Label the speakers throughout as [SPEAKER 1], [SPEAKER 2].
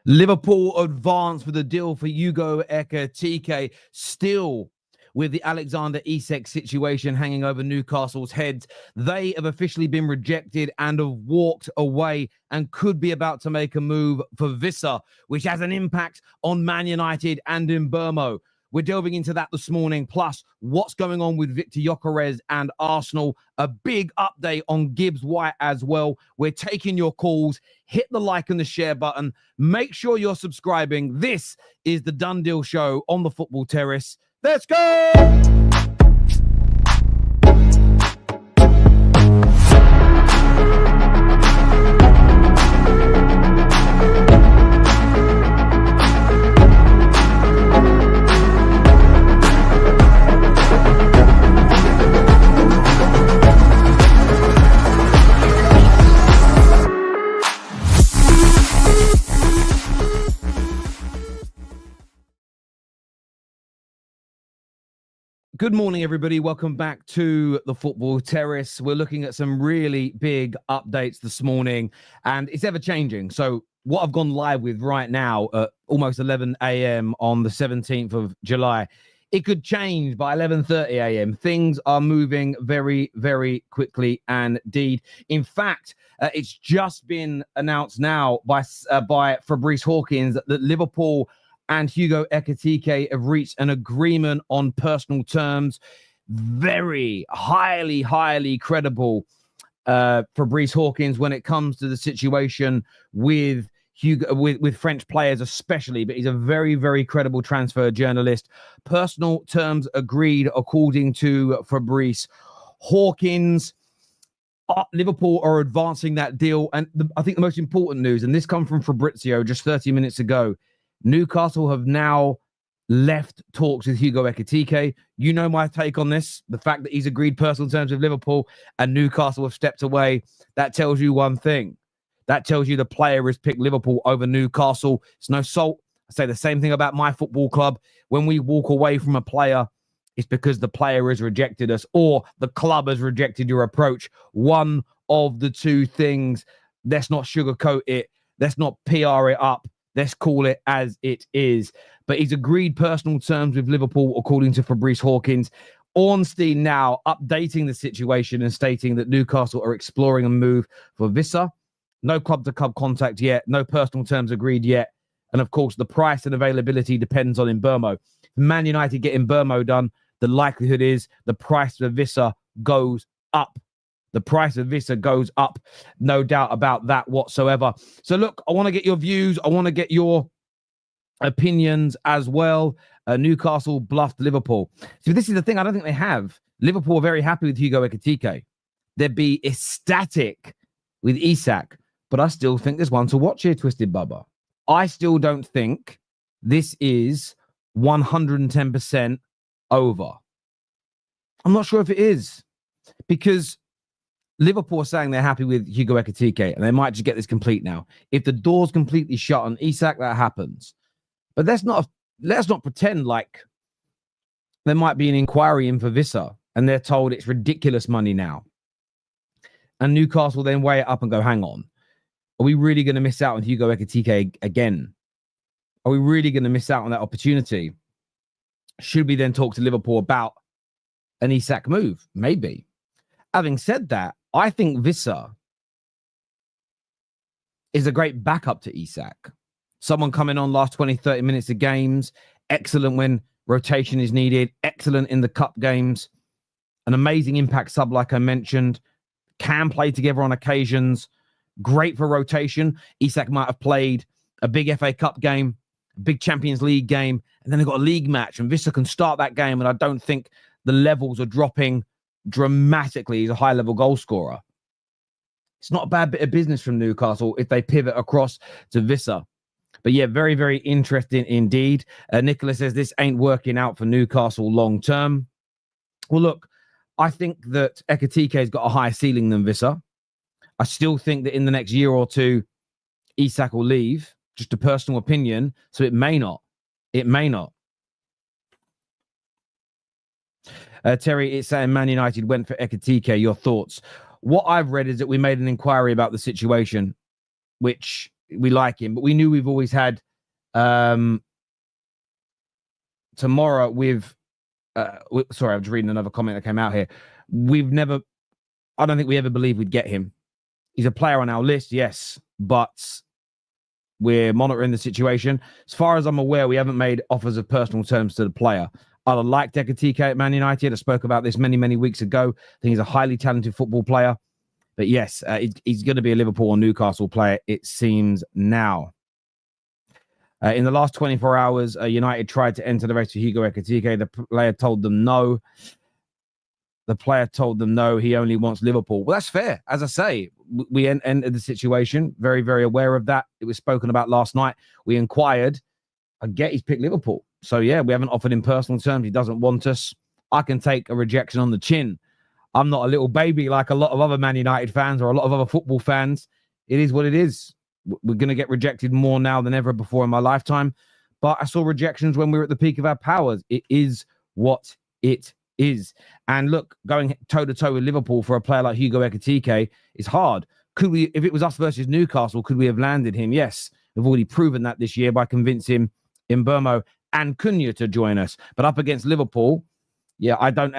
[SPEAKER 1] Liverpool advance with a deal for Hugo Ekitike, still with the Alexander Isak situation hanging over Newcastle's heads. They have officially been rejected and have walked away and could be about to make a move for Wissa, which has an impact on Man United and in Burmo. We're delving into that this morning, plus what's going on with Victor Gyökeres and Arsenal. A big update on Gibbs White as well. We're taking your calls. Hit the like and the share button. Make sure you're subscribing. This is the Done Deal Show on the Football Terrace. Let's go! Good morning, everybody. Welcome back to the Football Terrace. We're looking at some really big updates this morning, and it's ever-changing. So what I've gone live with right now at almost 11 a.m. on the 17th of July, it could change by 11:30 a.m. Things are moving very, very quickly indeed. In fact, it's just been announced now by Fabrice Hawkins that Liverpool and Hugo Ekitike have reached an agreement on personal terms. Very highly credible Fabrice Hawkins when it comes to the situation with Hugo, with French players especially, but he's a very, very credible transfer journalist. Personal terms agreed according to Fabrice Hawkins. Liverpool are advancing that deal. And I think the most important news, and this comes from Fabrizio just 30 minutes ago, Newcastle have now left talks with Hugo Ekitike. You know my take on this. The fact that he's agreed personal terms with Liverpool and Newcastle have stepped away, that tells you one thing. That tells you the player has picked Liverpool over Newcastle. It's no salt. I say the same thing about my football club. When we walk away from a player, it's because the player has rejected us or the club has rejected your approach. One of the two things. Let's not sugarcoat it. Let's not PR it up. Let's call it as it is. But he's agreed personal terms with Liverpool, according to Fabrice Hawkins. Ornstein now updating the situation and stating that Newcastle are exploring a move for Wissa. No club-to-club contact yet. No personal terms agreed yet. And, of course, the price and availability depends on Mbeumo. If Man United get Mbeumo done, the likelihood is the price for Wissa goes up. The price of Wissa goes up, no doubt about that whatsoever. So, look, I want to get your views. I want to get your opinions as well. Newcastle bluffed Liverpool. So this is the thing. I don't think they have. Liverpool are very happy with Hugo Ekitike. They'd be ecstatic with Isak. But I still think there's one to watch here, Twisted Bubba. I still don't think this is 110% over. I'm not sure if it is. Because Liverpool are saying they're happy with Hugo Ekitike, and they might just get this complete now. If the door's completely shut on Isak, that happens. But let's not pretend like there might be an inquiry in for Wissa, and they're told it's ridiculous money now. And Newcastle then weigh it up and go, hang on. Are we really going to miss out on Hugo Ekitike again? Are we really going to miss out on that opportunity? Should we then talk to Liverpool about an Isak move? Maybe. Having said that, I think Wissa is a great backup to Isak. Someone coming on last 20, 30 minutes of games. Excellent when rotation is needed. Excellent in the cup games. An amazing impact sub, like I mentioned. Can play together on occasions. Great for rotation. Isak might have played a big FA Cup game, a big Champions League game, and then they've got a league match, and Wissa can start that game, and I don't think the levels are dropping dramatically. He's a high-level goal scorer. It's not a bad bit of business from Newcastle if they pivot across to Wissa. But yeah, very, very interesting indeed. Nicholas says this ain't working out for Newcastle long-term. Well, look, I think that Ekitike's got a higher ceiling than Wissa. I still think that in the next year or two, Isak will leave. Just a personal opinion. So it may not. It may not. Terry, it's saying Man United went for Ekitike. Your thoughts? What I've read is that we made an inquiry about the situation, which we like him, but we knew we've always had tomorrow with sorry, I'm just reading another comment that came out here. I don't think we ever believed we'd get him. He's a player on our list, yes, but we're monitoring the situation. As far as I'm aware, we haven't made offers of personal terms to the player. I liked Ekitike at Man United. I spoke about this many, many weeks ago. I think he's a highly talented football player. But yes, he's going to be a Liverpool or Newcastle player, it seems now. In the last 24 hours, United tried to enter the race for Hugo Ekitike. The player told them no. The player told them no, he only wants Liverpool. Well, that's fair. As I say, we entered the situation, very, very aware of that. It was spoken about last night. We inquired. I get he's picked Liverpool. So, yeah, we haven't offered him personal terms. He doesn't want us. I can take a rejection on the chin. I'm not a little baby like a lot of other Man United fans or a lot of other football fans. It is what it is. We're going to get rejected more now than ever before in my lifetime. But I saw rejections when we were at the peak of our powers. It is what it is. And look, going toe-to-toe with Liverpool for a player like Hugo Ekitike is hard. Could we, if it was us versus Newcastle, could we have landed him? Yes. We've already proven that this year by convincing Mbeumo and Cunha to join us. But up against Liverpool, yeah, I don't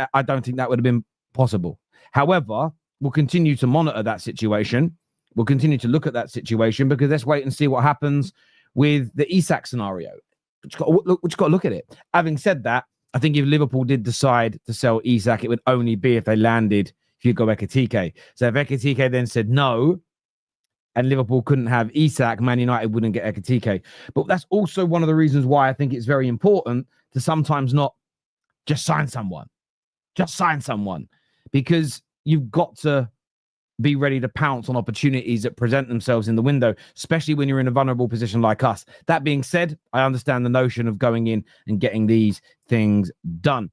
[SPEAKER 1] think that would have been possible. However, we'll continue to monitor that situation. We'll continue to look at that situation because let's wait and see what happens with the Isak scenario. We just got to look at it. Having said that, I think if Liverpool did decide to sell Isak, it would only be if they landed Hugo Ekitike. So if Ekitike then said no, and Liverpool couldn't have Isak, Man United wouldn't get Ekitike. But that's also one of the reasons why I think it's very important to sometimes not just sign someone. Just sign someone. Because you've got to be ready to pounce on opportunities that present themselves in the window, especially when you're in a vulnerable position like us. That being said, I understand the notion of going in and getting these things done.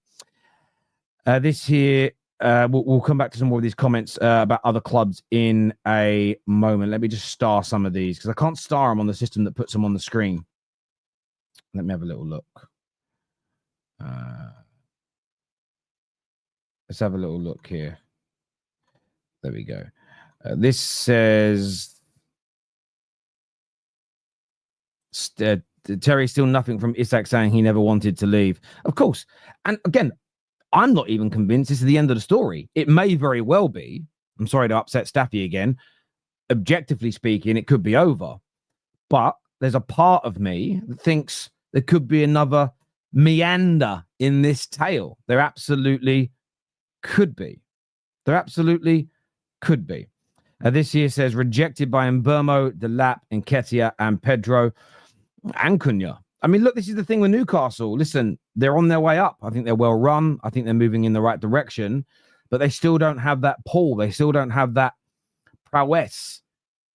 [SPEAKER 1] This here, we'll come back to some more of these comments about other clubs in a moment. Let me just star some of these because I can't star them on the system that puts them on the screen. Let me have a little look. Let's have a little look here. There we go. This says Terry still nothing from Isak saying he never wanted to leave. Of course. And again, I'm not even convinced this is the end of the story. It may very well be. I'm sorry to upset Staffy again. Objectively speaking, it could be over. But there's a part of me that thinks there could be another meander in this tale. There absolutely could be. There absolutely could be. This here says rejected by Mbeumo, Delap, Nketiah, and Pedro and Cunha. I mean, look, this is the thing with Newcastle. Listen, they're on their way up. I think they're well run. I think they're moving in the right direction, but they still don't have that pull. They still don't have that prowess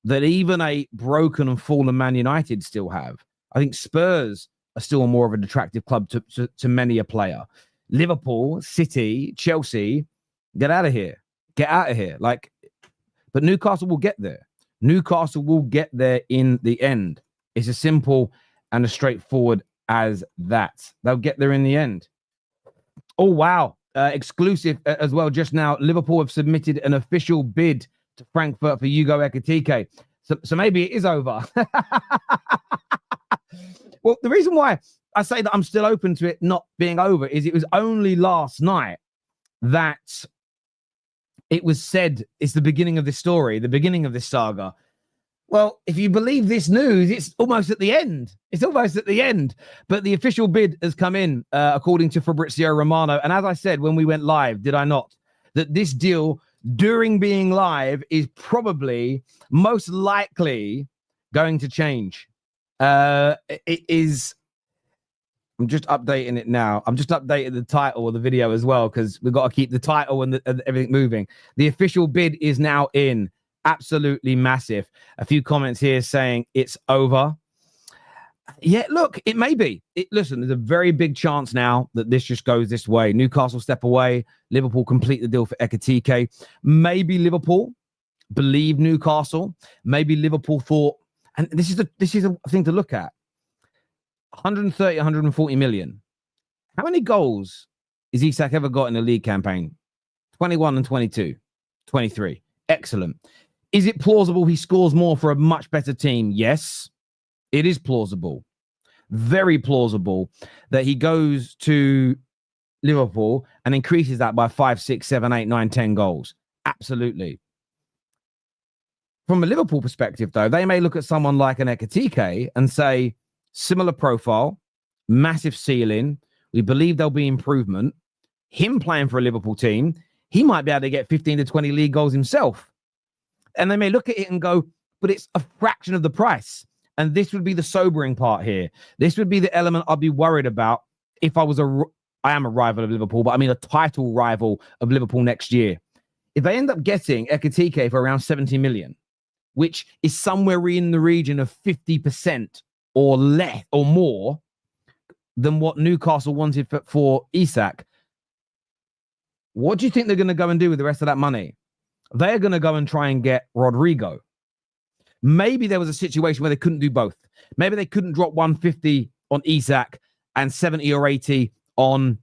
[SPEAKER 1] that even a broken and fallen Man United still have. I think Spurs are still more of an attractive club to many a player. Liverpool, City, Chelsea, get out of here. Get out of here. But Newcastle will get there. Newcastle will get there in the end. It's as simple and as straightforward as that. They'll get there in the end. Oh, wow. Exclusive as well just now. Liverpool have submitted an official bid to Frankfurt for Hugo Ekitike. So maybe it is over. Well, the reason why I say that I'm still open to it not being over is it was only last night that it was said it's the beginning of this story, the beginning of this saga. Well, if you believe this news, it's almost at the end. It's almost at the end. But the official bid has come in, according to Fabrizio Romano. And as I said when we went live, did I not? That this deal, during being live, is probably most likely going to change. It is. I'm just updating it now. I'm just updating the title of the video as well because we've got to keep the title and everything moving. The official bid is now in. Absolutely massive. A few comments here saying it's over. Yeah, look, it may be. Listen, there's a very big chance now that this just goes this way. Newcastle step away. Liverpool complete the deal for Ekitike. Maybe Liverpool believe Newcastle. Maybe Liverpool thought, and this is a thing to look at. 130, 140 million. How many goals has Isak ever got in a league campaign? 21 and 22. 23. Excellent. Is it plausible he scores more for a much better team? Yes, it is plausible. Very plausible that he goes to Liverpool and increases that by 5, 6, 7, 8, 9, 10 goals. Absolutely. From a Liverpool perspective, though, they may look at someone like an Ekitike and say, similar profile, massive ceiling. We believe there'll be improvement. Him playing for a Liverpool team, he might be able to get 15 to 20 league goals himself. And they may look at it and go, but it's a fraction of the price. And this would be the sobering part here. This would be the element I'd be worried about if I am a rival of Liverpool, but I mean a title rival of Liverpool next year. If they end up getting Ekitike for around 70 million, which is somewhere in the region of 50% or less or more than what Newcastle wanted for Isak, what do you think they're going to go and do with the rest of that money? They're going to go and try and get Rodrygo. Maybe there was a situation where they couldn't do both. Maybe they couldn't drop 150 on Isak and 70 or 80 on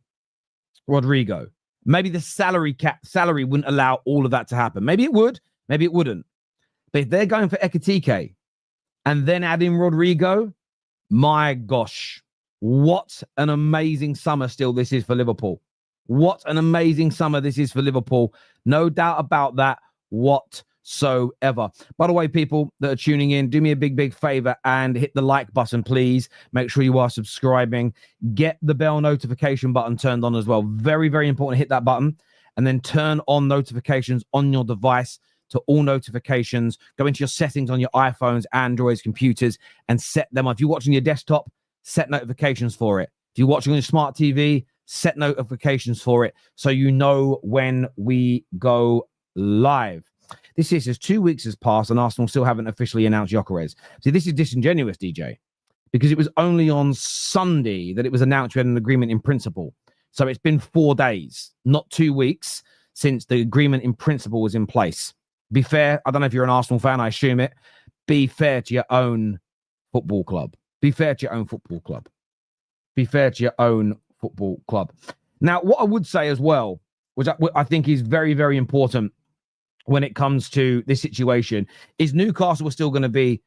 [SPEAKER 1] Rodrygo. Maybe the salary wouldn't allow all of that to happen. Maybe it would, maybe it wouldn't. But if they're going for Ekitike and then add in Rodrygo, my gosh, what an amazing summer still this is for Liverpool. What an amazing summer this is for Liverpool. No doubt about that whatsoever. By the way, people that are tuning in, do me a big favor and hit the like button, please. Make sure you are subscribing. Get the bell notification button turned on as well. Very, very important. Hit that button and then turn on notifications on your device to all notifications. Go into your settings on your iPhones, Androids, computers, and set them up. If you're watching your desktop, set notifications for it. If you're watching on your smart TV, set notifications for it so you know when we go live. This is 2 weeks has passed and Arsenal still haven't officially announced Gyökeres. See, this is disingenuous, DJ, because it was only on Sunday that it was announced we had an agreement in principle. So it's been 4 days, not 2 weeks, since the agreement in principle was in place. Be fair. I don't know if you're an Arsenal fan. I assume it. Be fair to your own football club. Be fair to your own football club. Be fair to your own football club. Now, what I would say as well, which I think is very, very important when it comes to this situation, is Newcastle are still going to be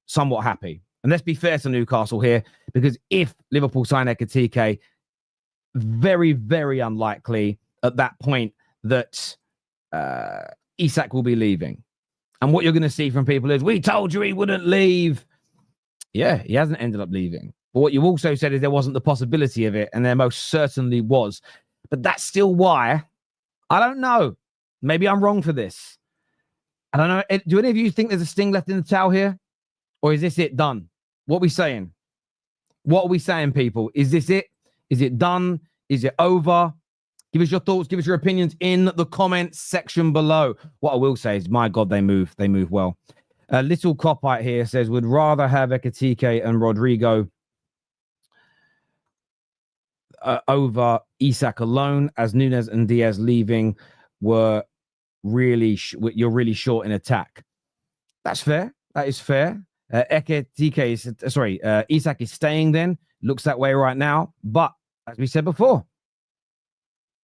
[SPEAKER 1] somewhat happy. And let's be fair to Newcastle here, because if Liverpool sign Ekitike, very, very unlikely at that point that Isak will be leaving. And what you're going to see from people is, we told you he wouldn't leave. Yeah, he hasn't ended up leaving. But what you also said is there wasn't the possibility of it, and there most certainly was. But that's still why, I don't know. Maybe I'm wrong for this. I don't know. Do any of you think there's a sting left in the towel here? Or is this it done? What are we saying? What are we saying, people? Is this it? Is it done? Is it over? Give us your thoughts. Give us your opinions in the comments section below. What I will say is, my God, they move. They move well. A little cop-out here says, would rather have Ekitike and Rodrygo over Isak alone, as Núñez and Diaz leaving were really, you're really short in attack. That's fair. That is fair. Isak is staying then. Looks that way right now. But as we said before,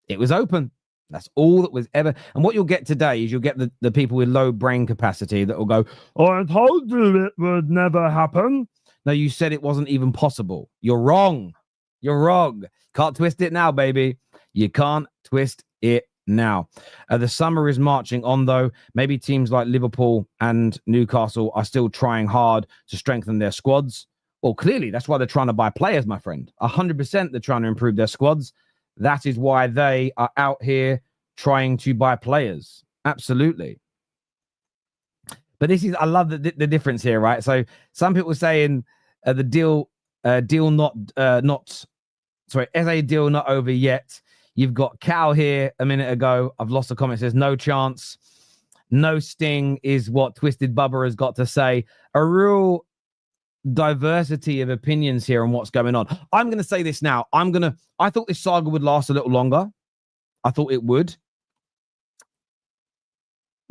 [SPEAKER 1] it was open. That's all that was ever. And what you'll get today is you'll get the people with low brain capacity that will go, oh, I told you it would never happen. No, you said it wasn't even possible. You're wrong. You're wrong. Can't twist it now, baby. You can't twist it now. The summer is marching on, though. Maybe teams like Liverpool and Newcastle are still trying hard to strengthen their squads. Well, clearly, that's why they're trying to buy players, my friend. 100% they're trying to improve their squads. That is why they are out here trying to buy players. Absolutely. But this is, I love the difference here, right? So some people saying the deal not over yet. You've got Cal here a minute ago. I've lost a comment. It says no chance. No sting is what Twisted Bubba has got to say. A real diversity of opinions here on what's going on. I'm going to say this now. I thought this saga would last a little longer. I thought it would.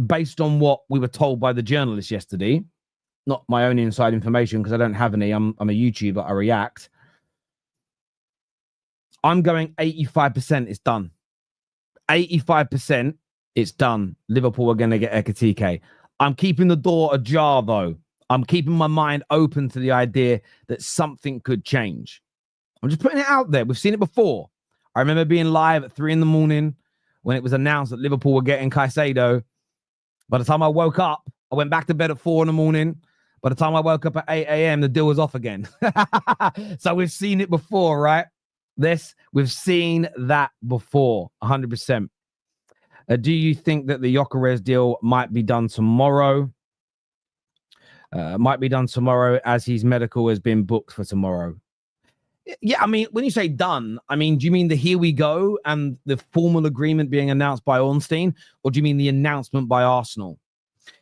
[SPEAKER 1] Based on what we were told by the journalist yesterday. Not my own inside information because I don't have any. I'm a YouTuber. I react. I'm going 85% it's done. 85% it's done. Liverpool are going to get Ekitike. I'm keeping the door ajar, though. I'm keeping my mind open to the idea that something could change. I'm just putting it out there. We've seen it before. I remember being live at 3 a.m. when it was announced that Liverpool were getting Caicedo. By the time I woke up, I went back to bed at 4 a.m. By the time I woke up at 8 a.m., the deal was off again. So we've seen it before, right? We've seen that before, 100%. Do you think that the Gyökeres deal might be done tomorrow? Might be done tomorrow as his medical has been booked for tomorrow. Yeah, I mean, when you say done, I mean, do you mean the here we go and the formal agreement being announced by Ornstein, or do you mean the announcement by Arsenal?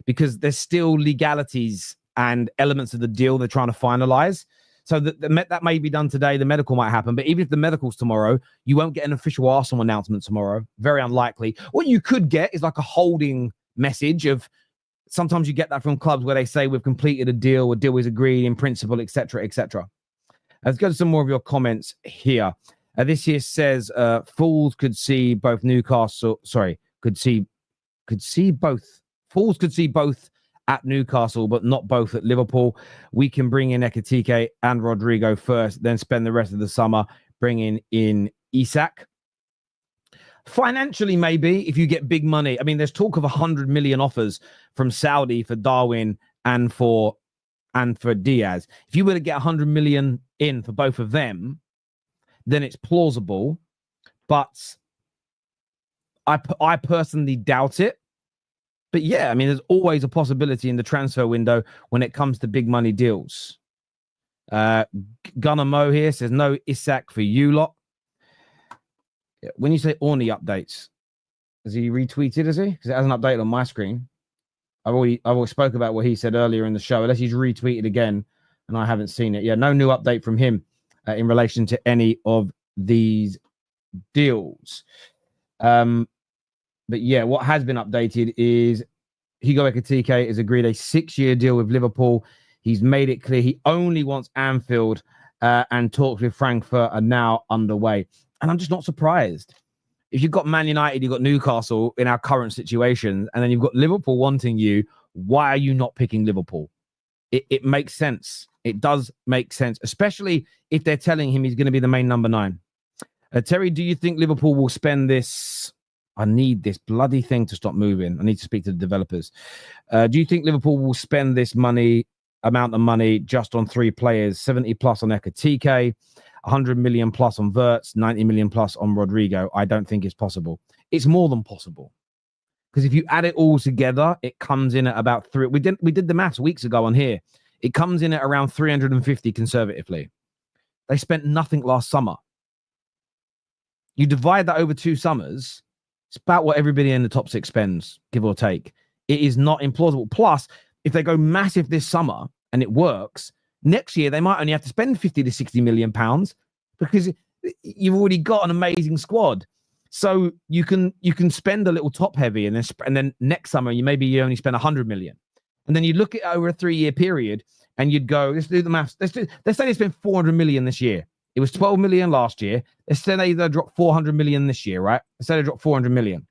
[SPEAKER 1] Because there's still legalities and elements of the deal they're trying to finalize. So that may be done today. The medical might happen. But even if the medical's tomorrow, you won't get an official Arsenal announcement tomorrow. Very unlikely. What you could get is like a holding message of, sometimes you get that from clubs where they say we've completed a deal is agreed in principle, etc., etc. Let's go to some more of your comments here. This here says fools could see both Newcastle. Sorry, could see both. Fools could see both at Newcastle, but not both at Liverpool. We can bring in Ekitike and Rodrygo first, then spend the rest of the summer bringing in Isak. Financially, maybe, if you get big money. I mean, there's talk of 100 million offers from Saudi for Darwin and for Diaz. If you were to get 100 million in for both of them, then it's plausible. But I personally doubt it. But yeah, I mean, there's always a possibility in the transfer window when it comes to big money deals. Gunnar Mo here says no Isak for you lot. When you say Orny updates, has he retweeted, is he? Because it hasn't updated on my screen. I've always spoke about what he said earlier in the show, unless he's retweeted again and I haven't seen it. Yeah, no new update from him in relation to any of these deals. But yeah, what has been updated is Hugo Ekitike has agreed a 6-year deal with Liverpool. He's made it clear he only wants Anfield, and talks with Frankfurt are now underway. And I'm just not surprised. If you've got Man United, you've got Newcastle in our current situation, and then you've got Liverpool wanting you, why are you not picking Liverpool? It makes sense. It does make sense, especially if they're telling him he's going to be the main number 9. Terry, do you think Liverpool will spend this? I need this bloody thing to stop moving. I need to speak to the developers. Do you think Liverpool will spend this amount of money just on 3 players, 70 plus on Ekitike, 100 million plus on Wirtz, 90 million plus on Rodrygo? I don't think it's possible. It's more than possible. Because if you add it all together, it comes in at about 3. We did the maths weeks ago on here. It comes in at around 350 conservatively. They spent nothing last summer. You divide that over 2 summers, it's about what everybody in the top 6 spends, give or take. It is not implausible. Plus, if they go massive this summer and it works, next year they might only have to spend 50 to 60 million pounds because you've already got an amazing squad. So you can spend a little top heavy and then next summer you only spend 100 million. And then you look at it over a 3-year period and you'd go, let's do the maths. Let's say they spend 400 million this year. It was 12 million last year. Let's say they drop 400 million this year, right? Let's say they drop 400 million.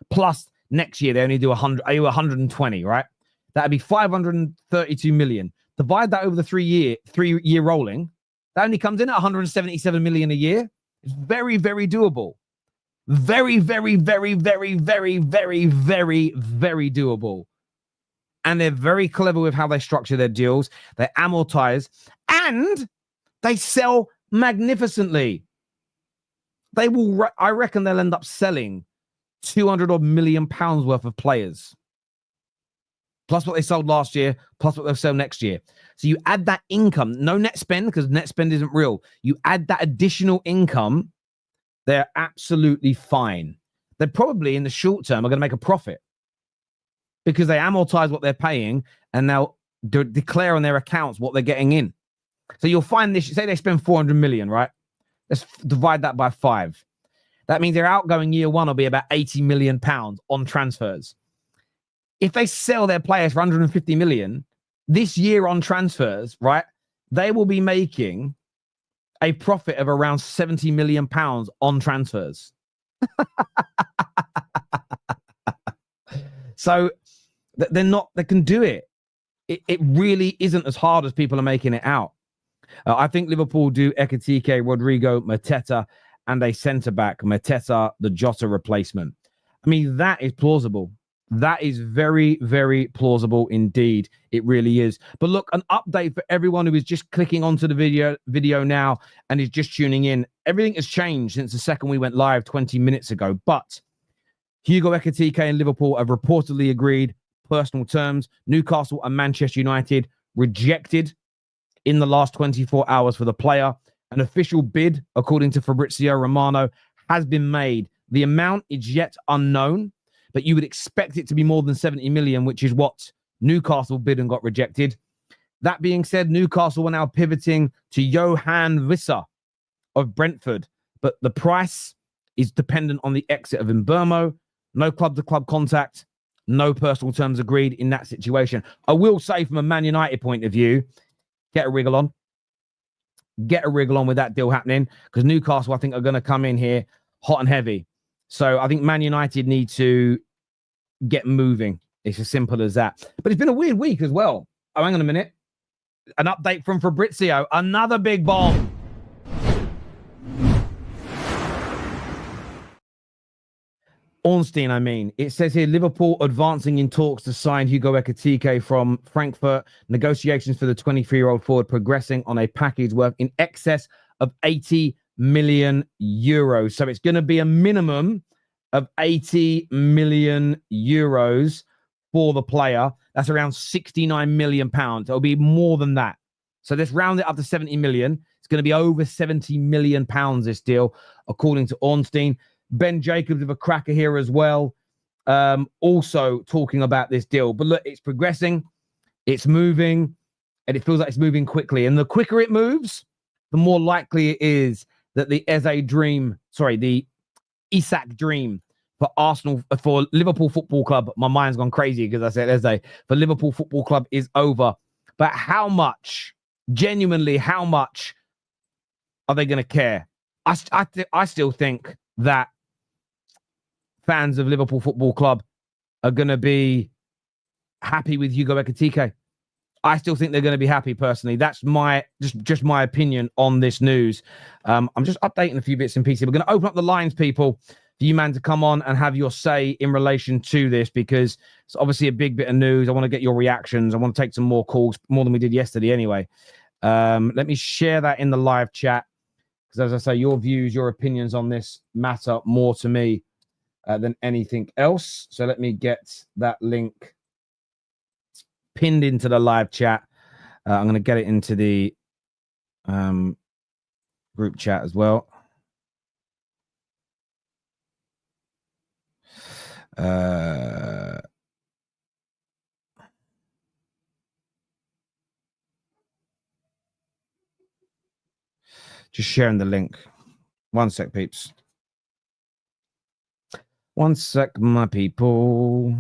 [SPEAKER 1] Plus next year they only do 120, right? That'd be 532 million. Divide that over the 3-year rolling. That only comes in at 177 million a year. It's very, very doable. Very, very, very, very, very, very, very, very doable. And they're very clever with how they structure their deals. They amortize and they sell magnificently. They will, I reckon they'll end up selling 200 odd million pounds worth of players. Plus what they sold last year, plus what they'll sell next year. So you add that income, no net spend, because net spend isn't real. You add that additional income, they're absolutely fine. They're probably in the short term are going to make a profit because they amortize what they're paying and they'll declare on their accounts what they're getting in. So you'll find this, say they spend 400 million, right? Let's divide that by 5. That means their outgoing year 1 will be about 80 million pounds on transfers. If they sell their players for 150 million this year on transfers, right, they will be making a profit of around 70 million pounds on transfers. So They're not. They can do it. It really isn't as hard as people are making it out. I think Liverpool do Ekitike, Rodrygo, Mateta, and a centre-back, Mateta, the Jota replacement. I mean, that is plausible. That is very, very plausible indeed. It really is. But look, an update for everyone who is just clicking onto the video now and is just tuning in. Everything has changed since the second we went live 20 minutes ago. But Hugo Ekitike and Liverpool have reportedly agreed personal terms. Newcastle and Manchester United rejected in the last 24 hours for the player. An official bid, according to Fabrizio Romano, has been made. The amount is yet unknown, but you would expect it to be more than 70 million, which is what Newcastle bid and got rejected. That being said, Newcastle are now pivoting to Johan Wissa of Brentford, but the price is dependent on the exit of Mbeumo. No club-to-club contact, no personal terms agreed in that situation. I will say from a Man United point of view, get a wriggle on. Get a wriggle on with that deal happening, because Newcastle, I think, are going to come in here hot and heavy. So I think Man United need to get moving. It's as simple as that. But it's been a weird week as well. Oh, hang on a minute. An update from Fabrizio. Another big bomb. Ornstein, I mean. It says here, Liverpool advancing in talks to sign Hugo Ekitike from Frankfurt. Negotiations for the 23-year-old forward progressing on a package worth in excess of 80 million euros. So it's going to be a minimum of 80 million euros for the player. That's around 69 million pounds. It'll be more than that. So let's round it up to 70 million. It's going to be over 70 million pounds, this deal, according to Ornstein. Ben Jacobs with a cracker here as well, also talking about this deal. But look, it's progressing, it's moving, and it feels like it's moving quickly. And the quicker it moves, the more likely it is that the Isak dream for Arsenal, for Liverpool Football Club, my mind's gone crazy because I said Eze, for Liverpool Football Club is over. But how much, genuinely, how much are they going to care? I still think that fans of Liverpool Football Club are going to be happy with Hugo Ekitike. I still think they're going to be happy personally. That's my just my opinion on this news. I'm just updating a few bits and pieces. We're going to open up the lines, people, for you, man, to come on and have your say in relation to this, because it's obviously a big bit of news. I want to get your reactions. I want to take some more calls, more than we did yesterday anyway. Let me share that in the live chat, because as I say, your views, your opinions on this matter more to me than anything else. So let me get that link pinned into the live chat. I'm going to get it into the group chat as well. Just sharing the link. One sec, peeps. One sec, my people.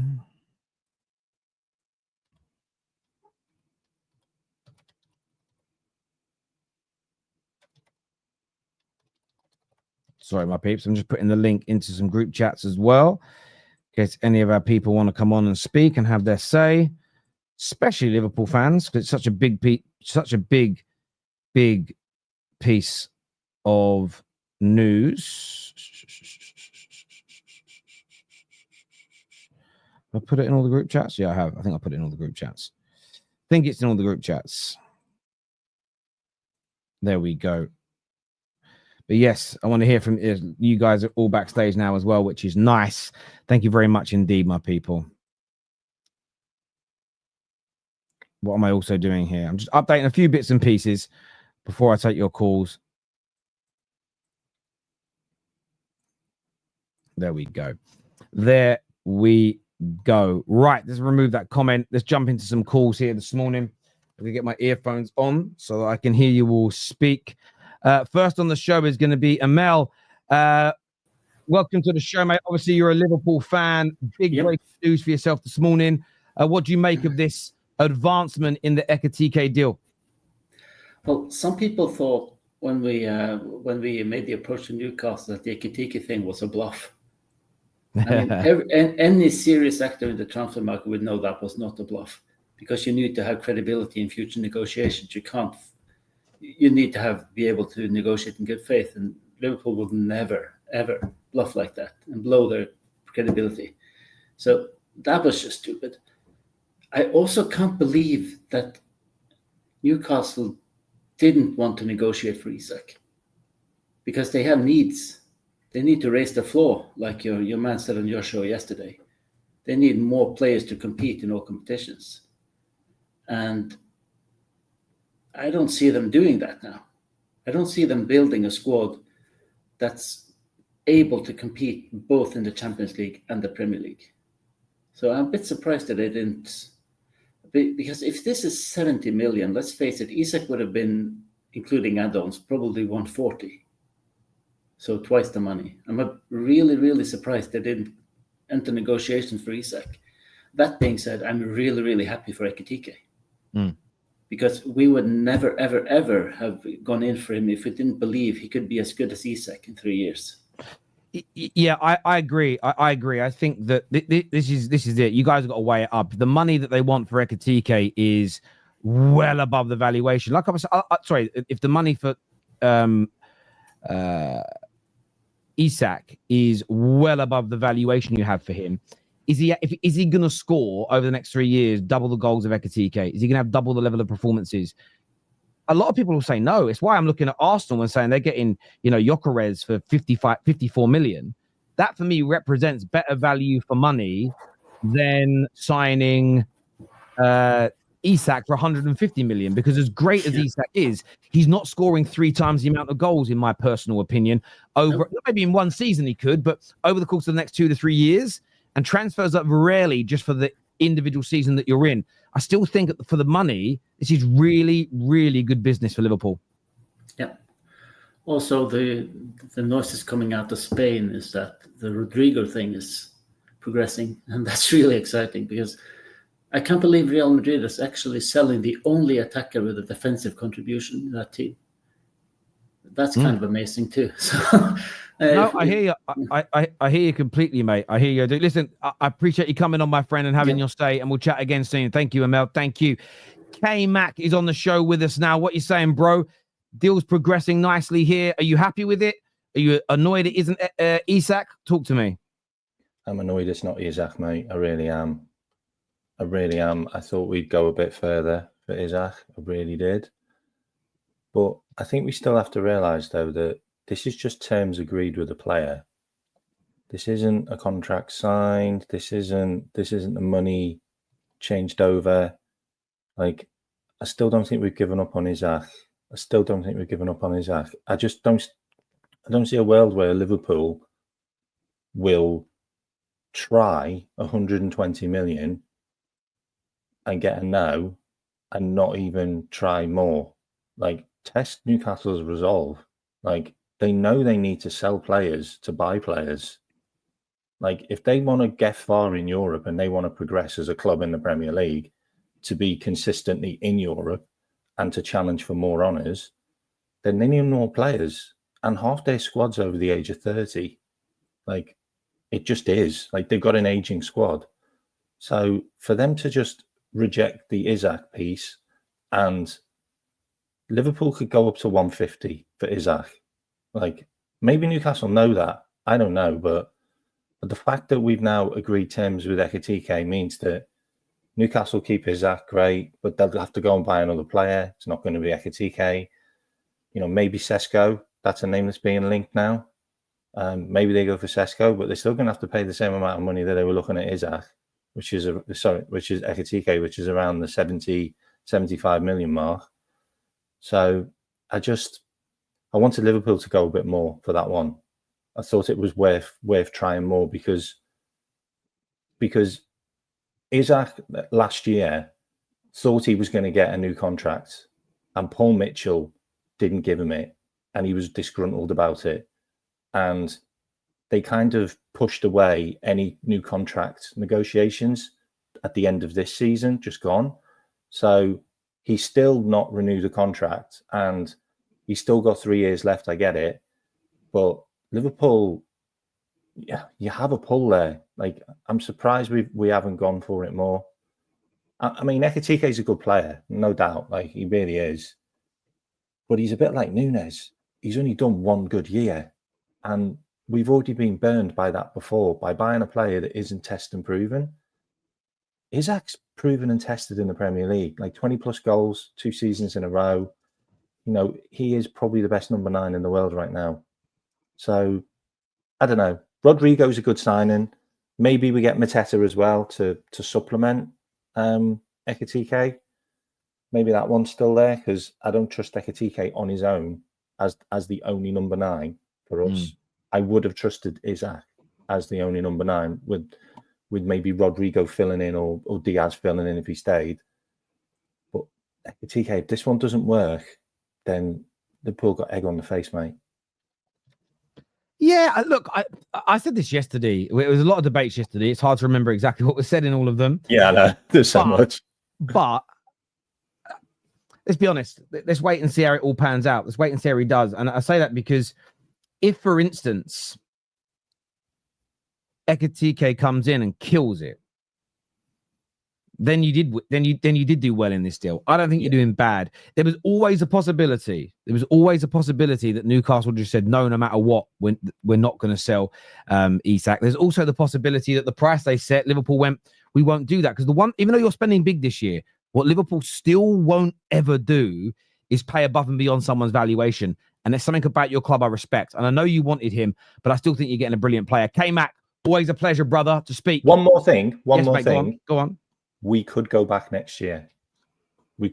[SPEAKER 1] Sorry, my peeps. I'm just putting the link into some group chats as well, in case any of our people want to come on and speak and have their say, especially Liverpool fans, because it's such a big piece of news. Have I put it in all the group chats? Yeah, I have. I think I put it in all the group chats. I think it's in all the group chats. There we go. But yes, I want to hear from you guys are all backstage now as well, which is nice. Thank you very much indeed, my people. What am I also doing here? I'm just updating a few bits and pieces before I take your calls. There we go. There we go. Right, let's remove that comment. Let's jump into some calls here this morning. I'm going to get my earphones on so that I can hear you all speak. First on the show is going to be Emil. Welcome to the show, mate. Obviously, you're a Liverpool fan. Big breaking news for yourself this morning. What do you make of this advancement in the Ekitike deal?
[SPEAKER 2] Well, some people thought when we made the approach to Newcastle that the Ekitike thing was a bluff. I mean, any serious actor in the transfer market would know that was not a bluff, because you need to have credibility in future negotiations. You need to be able to negotiate in good faith, and Liverpool would never, ever bluff like that and blow their credibility. So that was just stupid. I also can't believe that Newcastle didn't want to negotiate for Isak, because they have needs. They need to raise the floor, like your man said on your show yesterday. They need more players to compete in all competitions. And I don't see them doing that now. I don't see them building a squad that's able to compete both in the Champions League and the Premier League. So I'm a bit surprised that they didn't. Because if this is 70 million, let's face it, Isak would have been, including add-ons, probably 140. So twice the money. I'm really, really surprised they didn't enter negotiations for Isak. That being said, I'm really, really happy for Ekitike. Because we would never, ever, ever have gone in for him if we didn't believe he could be as good as Isak in 3 years.
[SPEAKER 1] Yeah, I agree. I agree. I think that this is it. You guys have got to weigh it up. The money that they want for Ekitike is well above the valuation. Like I was sorry, if the money for Isak is well above the valuation you have for him, is he going to score over the next 3 years double the goals of Ekitike? Is he going to have double the level of performances? A lot of people will say no. It's why I'm looking at Arsenal and saying they're getting, Gyökeres for 54 million. That for me represents better value for money than signing Isak for 150 million, because as great as Isak is, he's not scoring 3 times the amount of goals, in my personal opinion. Maybe in one season he could, but over the course of the next 2 to 3 years, and transfers up rarely just for the individual season that you're in. I still think for the money, this is really, really good business for Liverpool.
[SPEAKER 2] Yeah. Also, the noises coming out of Spain is that the Rodrygo thing is progressing, and that's really exciting, because I can't believe Real Madrid is actually selling the only attacker with a defensive contribution in that team. That's kind of amazing too. So,
[SPEAKER 1] no, I hear you. I hear you completely, mate. I hear you. Listen, I appreciate you coming on, my friend, and having your say, and we'll chat again soon. Thank you, Emil. Thank you. K-Mac is on the show with us now. What you saying, bro? Deal's progressing nicely here. Are you happy with it? Are you annoyed it isn't Isak? Talk to me.
[SPEAKER 3] I'm annoyed it's not Isak, mate. I really am. I thought we'd go a bit further for Isak. I really did. But I think we still have to realise, though, that this is just terms agreed with the player. This isn't a contract signed. This isn't the money changed over. Like, I still don't think we've given up on Isak. I don't see a world where Liverpool will try 120 million and get a no and not even try more. Like, test Newcastle's resolve. Like, they know they need to sell players to buy players. Like, if they want to get far in Europe and they want to progress as a club in the Premier League to be consistently in Europe and to challenge for more honours, then they need more players. And half their squad's over the age of 30. Like, it just is. Like, they've got an ageing squad. So for them to just reject the Isak piece, and Liverpool could go up to 150 for Isak. Like, maybe Newcastle know that. I don't know. But the fact that we've now agreed terms with Ekitike means that Newcastle keep Isak, great, but they'll have to go and buy another player. It's not going to be Ekitike. Maybe Sesko. That's a name that's being linked now. Maybe they go for Sesko, but they're still going to have to pay the same amount of money that they were looking at Isak, which is Ekitike, which is around the 70, 75 million mark. So I wanted Liverpool to go a bit more for that one. I thought it was worth trying more because Isak last year thought he was going to get a new contract, and Paul Mitchell didn't give him it, and he was disgruntled about it. And they kind of pushed away any new contract negotiations at the end of this season, just gone. So he's still not renewed a contract, and he's still got 3 years left. I get it. But Liverpool yeah, you have a pull there. Like, I'm surprised we haven't gone for it more. I mean, Ekitike is a good player, no doubt. Like, he really is. But he's a bit like Nunes. He's only done one good year. And we've already been burned by that before, by buying a player that isn't tested and proven. Isak's proven and tested in the Premier League, like 20 plus goals, 2 seasons in a row. You know, he is probably the best number 9 in the world right now. So, I don't know. Rodrygo's a good signing. Maybe we get Mateta as well to supplement Ekitike. Maybe that one's still there, because I don't trust Ekitike on his own as the only number 9 for us. I would have trusted Isak as the only number 9 with maybe Rodrygo filling in or Diaz filling in if he stayed. But Ekitike, if this one doesn't work, then Liverpool got egg on the face, mate.
[SPEAKER 1] Yeah, look, I said this yesterday. It was a lot of debates yesterday. It's hard to remember exactly what was said in all of them.
[SPEAKER 3] Yeah, I know. There's so much.
[SPEAKER 1] But let's be honest. Let's wait and see how it all pans out. Let's wait and see how he does. And I say that because if, for instance, Ekitike comes in and kills it, then you did do well in this deal. I don't think you're doing bad. There was always a possibility. That Newcastle just said no matter what. We're not going to sell Isak. There's also the possibility that the price they set, Liverpool went, we won't do that, because even though you're spending big this year, what Liverpool still won't ever do is pay above and beyond someone's valuation. And there's something about your club I respect. And I know you wanted him, but I still think you're getting a brilliant player. K-Mac, always a pleasure, brother, to speak.
[SPEAKER 3] One more thing.
[SPEAKER 1] Go on.
[SPEAKER 3] We could go back next year. He's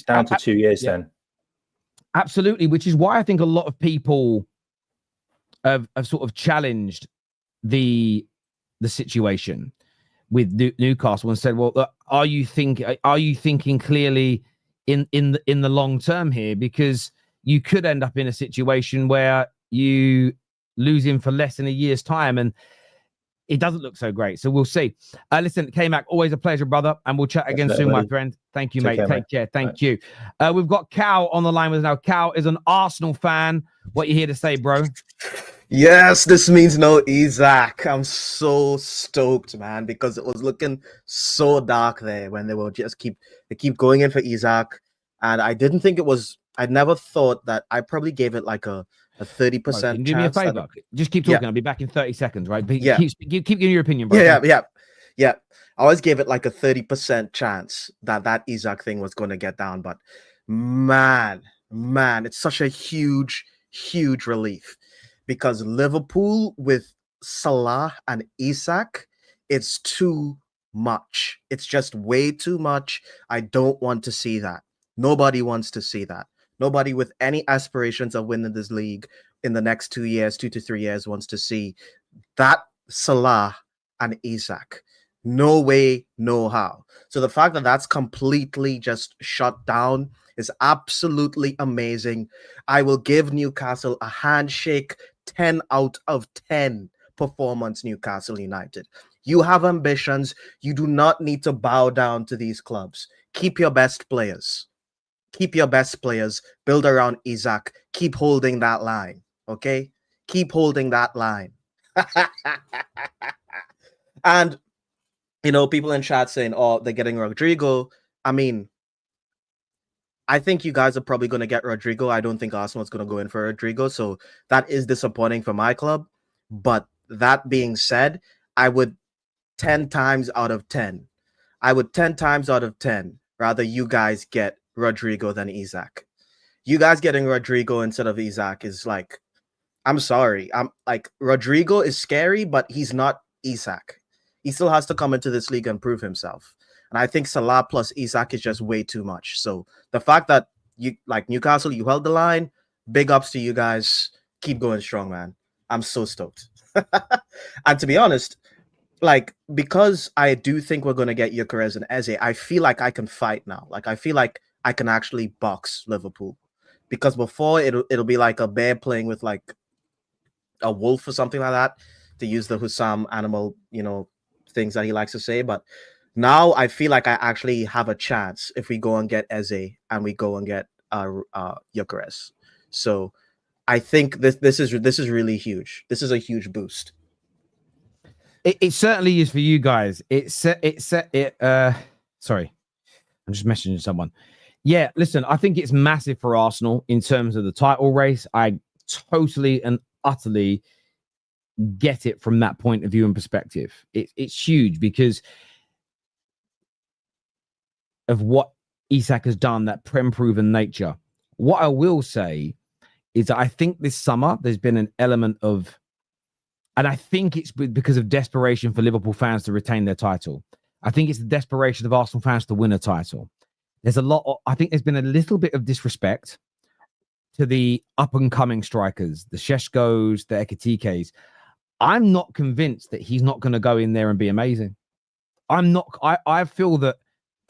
[SPEAKER 3] down to 2 years then.
[SPEAKER 1] Absolutely, which is why I think a lot of people have sort of challenged the situation with Newcastle and said, "Well, are you thinking clearly in the long term here? Because you could end up in a situation where you lose him for less in a year's time, and it doesn't look so great. So we'll see. Listen, K-Mac, always a pleasure, brother. And we'll chat again soon, my friend. Thank you, mate. Take care. Thank you. We've got Cal on the line with us now. Cal is an Arsenal fan. What you here to say, bro?
[SPEAKER 4] Yes, this means no Isak. I'm so stoked, man, because it was looking so dark there when they will just keep going in for Isak. And I didn't think it was, I never thought that. I probably gave it like a 30% chance.
[SPEAKER 1] Do me a favor. Just keep talking. I'll be back in 30 seconds, right?
[SPEAKER 4] Yeah.
[SPEAKER 1] Keep giving your opinion, bro.
[SPEAKER 4] Yeah. I always gave it like a 30% chance that Isak thing was going to get down. But man, it's such a huge relief, because Liverpool with Salah and Isak, it's too much. It's just way too much. I don't want to see that. Nobody wants to see that. Nobody with any aspirations of winning this league in the next 2 years, 2 to 3 years, wants to see that Salah and Isak. No way, no how. So the fact that that's completely just shut down is absolutely amazing. I will give Newcastle a handshake 10 out of 10 performance, Newcastle United. You have ambitions. You do not need to bow down to these clubs. Keep your best players. Build around Isak. Keep holding that line, okay? Keep holding that line. And, people in chat saying, oh, they're getting Rodrygo. I mean, I think you guys are probably going to get Rodrygo. I don't think Arsenal is going to go in for Rodrygo. So that is disappointing for my club. But that being said, I would 10 times out of 10 rather you guys get Rodrygo than Isak. You guys getting Rodrygo instead of Isak is like, I'm sorry. I'm like, Rodrygo is scary, but he's not Isak. He still has to come into this league and prove himself. And I think Salah plus Isak is just way too much. So the fact that you, like Newcastle, you held the line, big ups to you guys. Keep going strong, man. I'm so stoked. And to be honest, like, because I do think we're going to get Gyökeres and Eze, I feel like I can fight now. Like, I feel like I can actually box Liverpool. Because before, it'll be like a bear playing with, like, a wolf or something like that, to use the Hussam animal, things that he likes to say. But now I feel like I actually have a chance if we go and get Eze and we go and get Gyökeres. So I think this is really huge. This is a huge boost.
[SPEAKER 1] It certainly is for you guys. Sorry, I'm just messaging someone. Yeah, listen, I think it's massive for Arsenal in terms of the title race. I totally and utterly get it from that point of view and perspective. It's huge because of what Isak has done, that Prem-proven nature. What I will say is that I think this summer there's been an element of, and I think it's because of desperation for Liverpool fans to retain their title. I think it's the desperation of Arsenal fans to win a title. There's I think there's been a little bit of disrespect to the up-and-coming strikers, the Šeškos, the Ekitikes. I'm not convinced that he's not going to go in there and be amazing. I feel that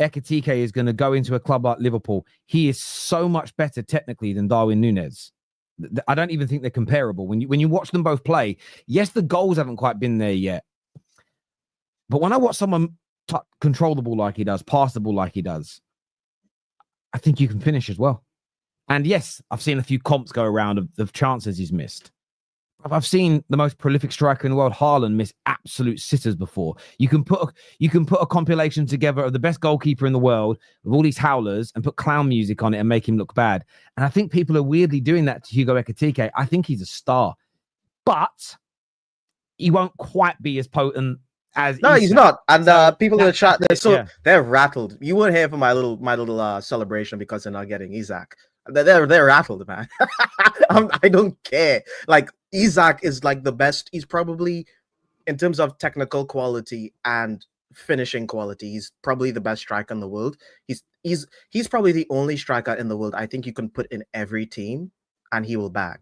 [SPEAKER 1] Ekitike is going to go into a club like Liverpool. He is so much better technically than Darwin Núñez. I don't even think they're comparable. When you watch them both play, yes, the goals haven't quite been there yet. But when I watch someone control the ball like he does, pass the ball like he does, I think you can finish as well. And yes, I've seen a few comps go around of chances he's missed. I've seen the most prolific striker in the world, Haaland, miss absolute sitters before. You can put a compilation together of the best goalkeeper in the world with all these howlers and put clown music on it and make him look bad. And I think people are weirdly doing that to Hugo Ekitike. I think he's a star, but he won't quite be as potent as.
[SPEAKER 4] No, he's not. And people in the chat, they're rattled. You won't hear from my little celebration because they're not getting Isak. They're rattled, man. I don't care. Like, Isak is like the best. He's probably, in terms of technical quality and finishing quality, he's probably the best striker in the world. He's probably the only striker in the world I think you can put in every team and he will bang.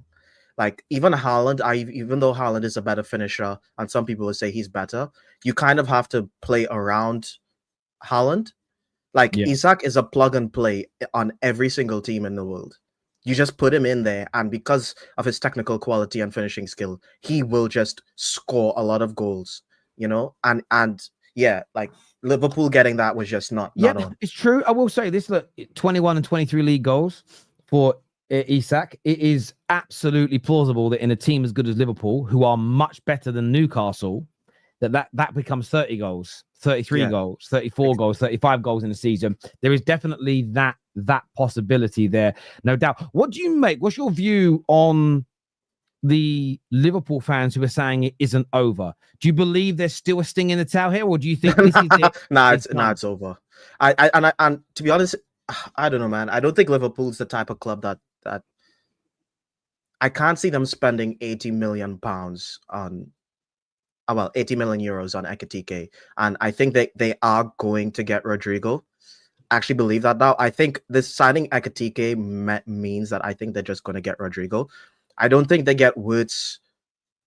[SPEAKER 4] Like, even Haaland, even though Haaland is a better finisher, and some people will say he's better, you kind of have to play around Haaland. Like, Isak is a plug and play on every single team in the world. You just put him in there, and because of his technical quality and finishing skill, he will just score a lot of goals, you know? And yeah, like, Liverpool getting that was just not on.
[SPEAKER 1] It's true. I will say this, look, 21 and 23 league goals for Isak. It is absolutely plausible that in a team as good as Liverpool, who are much better than Newcastle, that becomes 30 goals, 33 goals, 34 goals, 35 goals in a season. There is definitely that possibility there, no doubt. What do you make? What's your view on the Liverpool fans who are saying it isn't over? Do you believe there's still a sting in the tail here, or do you think this is it?
[SPEAKER 4] It's over. And to be honest, I don't know, man. I don't think Liverpool's the type of club that I can't see them spending 80 million pounds on. 80 million euros on Ekitike. And I think they are going to get Rodrygo. I actually believe that now. I think this signing Ekitike means that I think they're just going to get Rodrygo. I don't think they get Woods,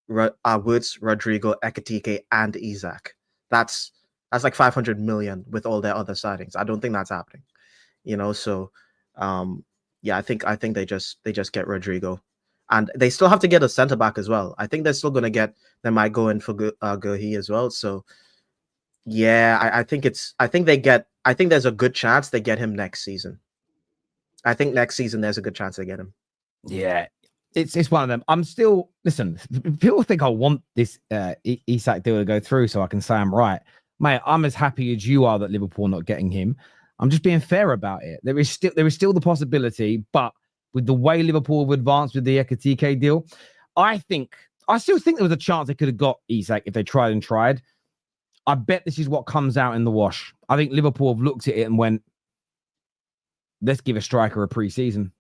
[SPEAKER 4] Rodrygo, Ekitike, and Isak. That's like 500 million with all their other signings. I don't think that's happening. You know, so I think they just get Rodrygo. And they still have to get a centre back as well. I think they're still going to get. They might go in for Guehi as well. So, yeah, I think there's a good chance they get him next season. I think next season there's a good chance they get him.
[SPEAKER 1] Yeah, it's one of them. I'm still listen. People think I want this Isak deal to go through so I can say I'm right, mate. I'm as happy as you are that Liverpool are not getting him. I'm just being fair about it. There is still the possibility, but with the way Liverpool have advanced with the Ekitike deal, I still think there was a chance they could have got Isak if they tried. I bet this is what comes out in the wash. I think Liverpool have looked at it and went, let's give a striker a pre-season.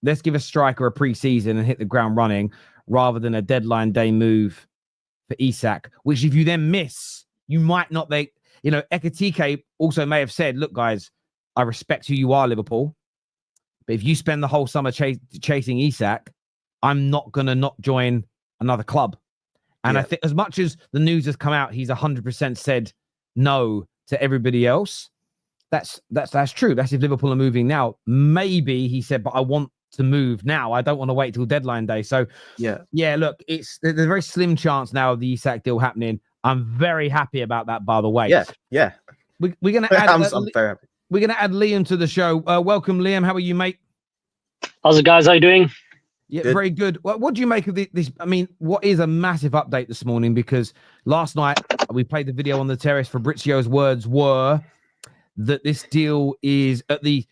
[SPEAKER 1] Let's give a striker a pre-season and hit the ground running rather than a deadline day move for Isak, which if you then miss, you might not make, Ekitike also may have said, look, guys, I respect who you are, Liverpool. But if you spend the whole summer chasing Isak, I'm not going to not join another club. And I think as much as the news has come out, he's 100% said no to everybody else. That's true. That's if Liverpool are moving now. Maybe he said, but I want to move now. I don't want to wait till deadline day. So yeah. Look, there's a very slim chance now of the Isak deal happening. I'm very happy about that, by the way.
[SPEAKER 4] Yeah.
[SPEAKER 1] We're going to add.
[SPEAKER 4] I'm very happy.
[SPEAKER 1] We're going to add Liam to the show. Welcome, Liam. How are you, mate?
[SPEAKER 5] How's it, guys? How you doing?
[SPEAKER 1] Yeah,
[SPEAKER 4] Good.
[SPEAKER 1] very good. What do you make of this? I mean, what is a massive update this morning? Because last night we played the video on the terrace. Fabrizio's words were that this deal is at the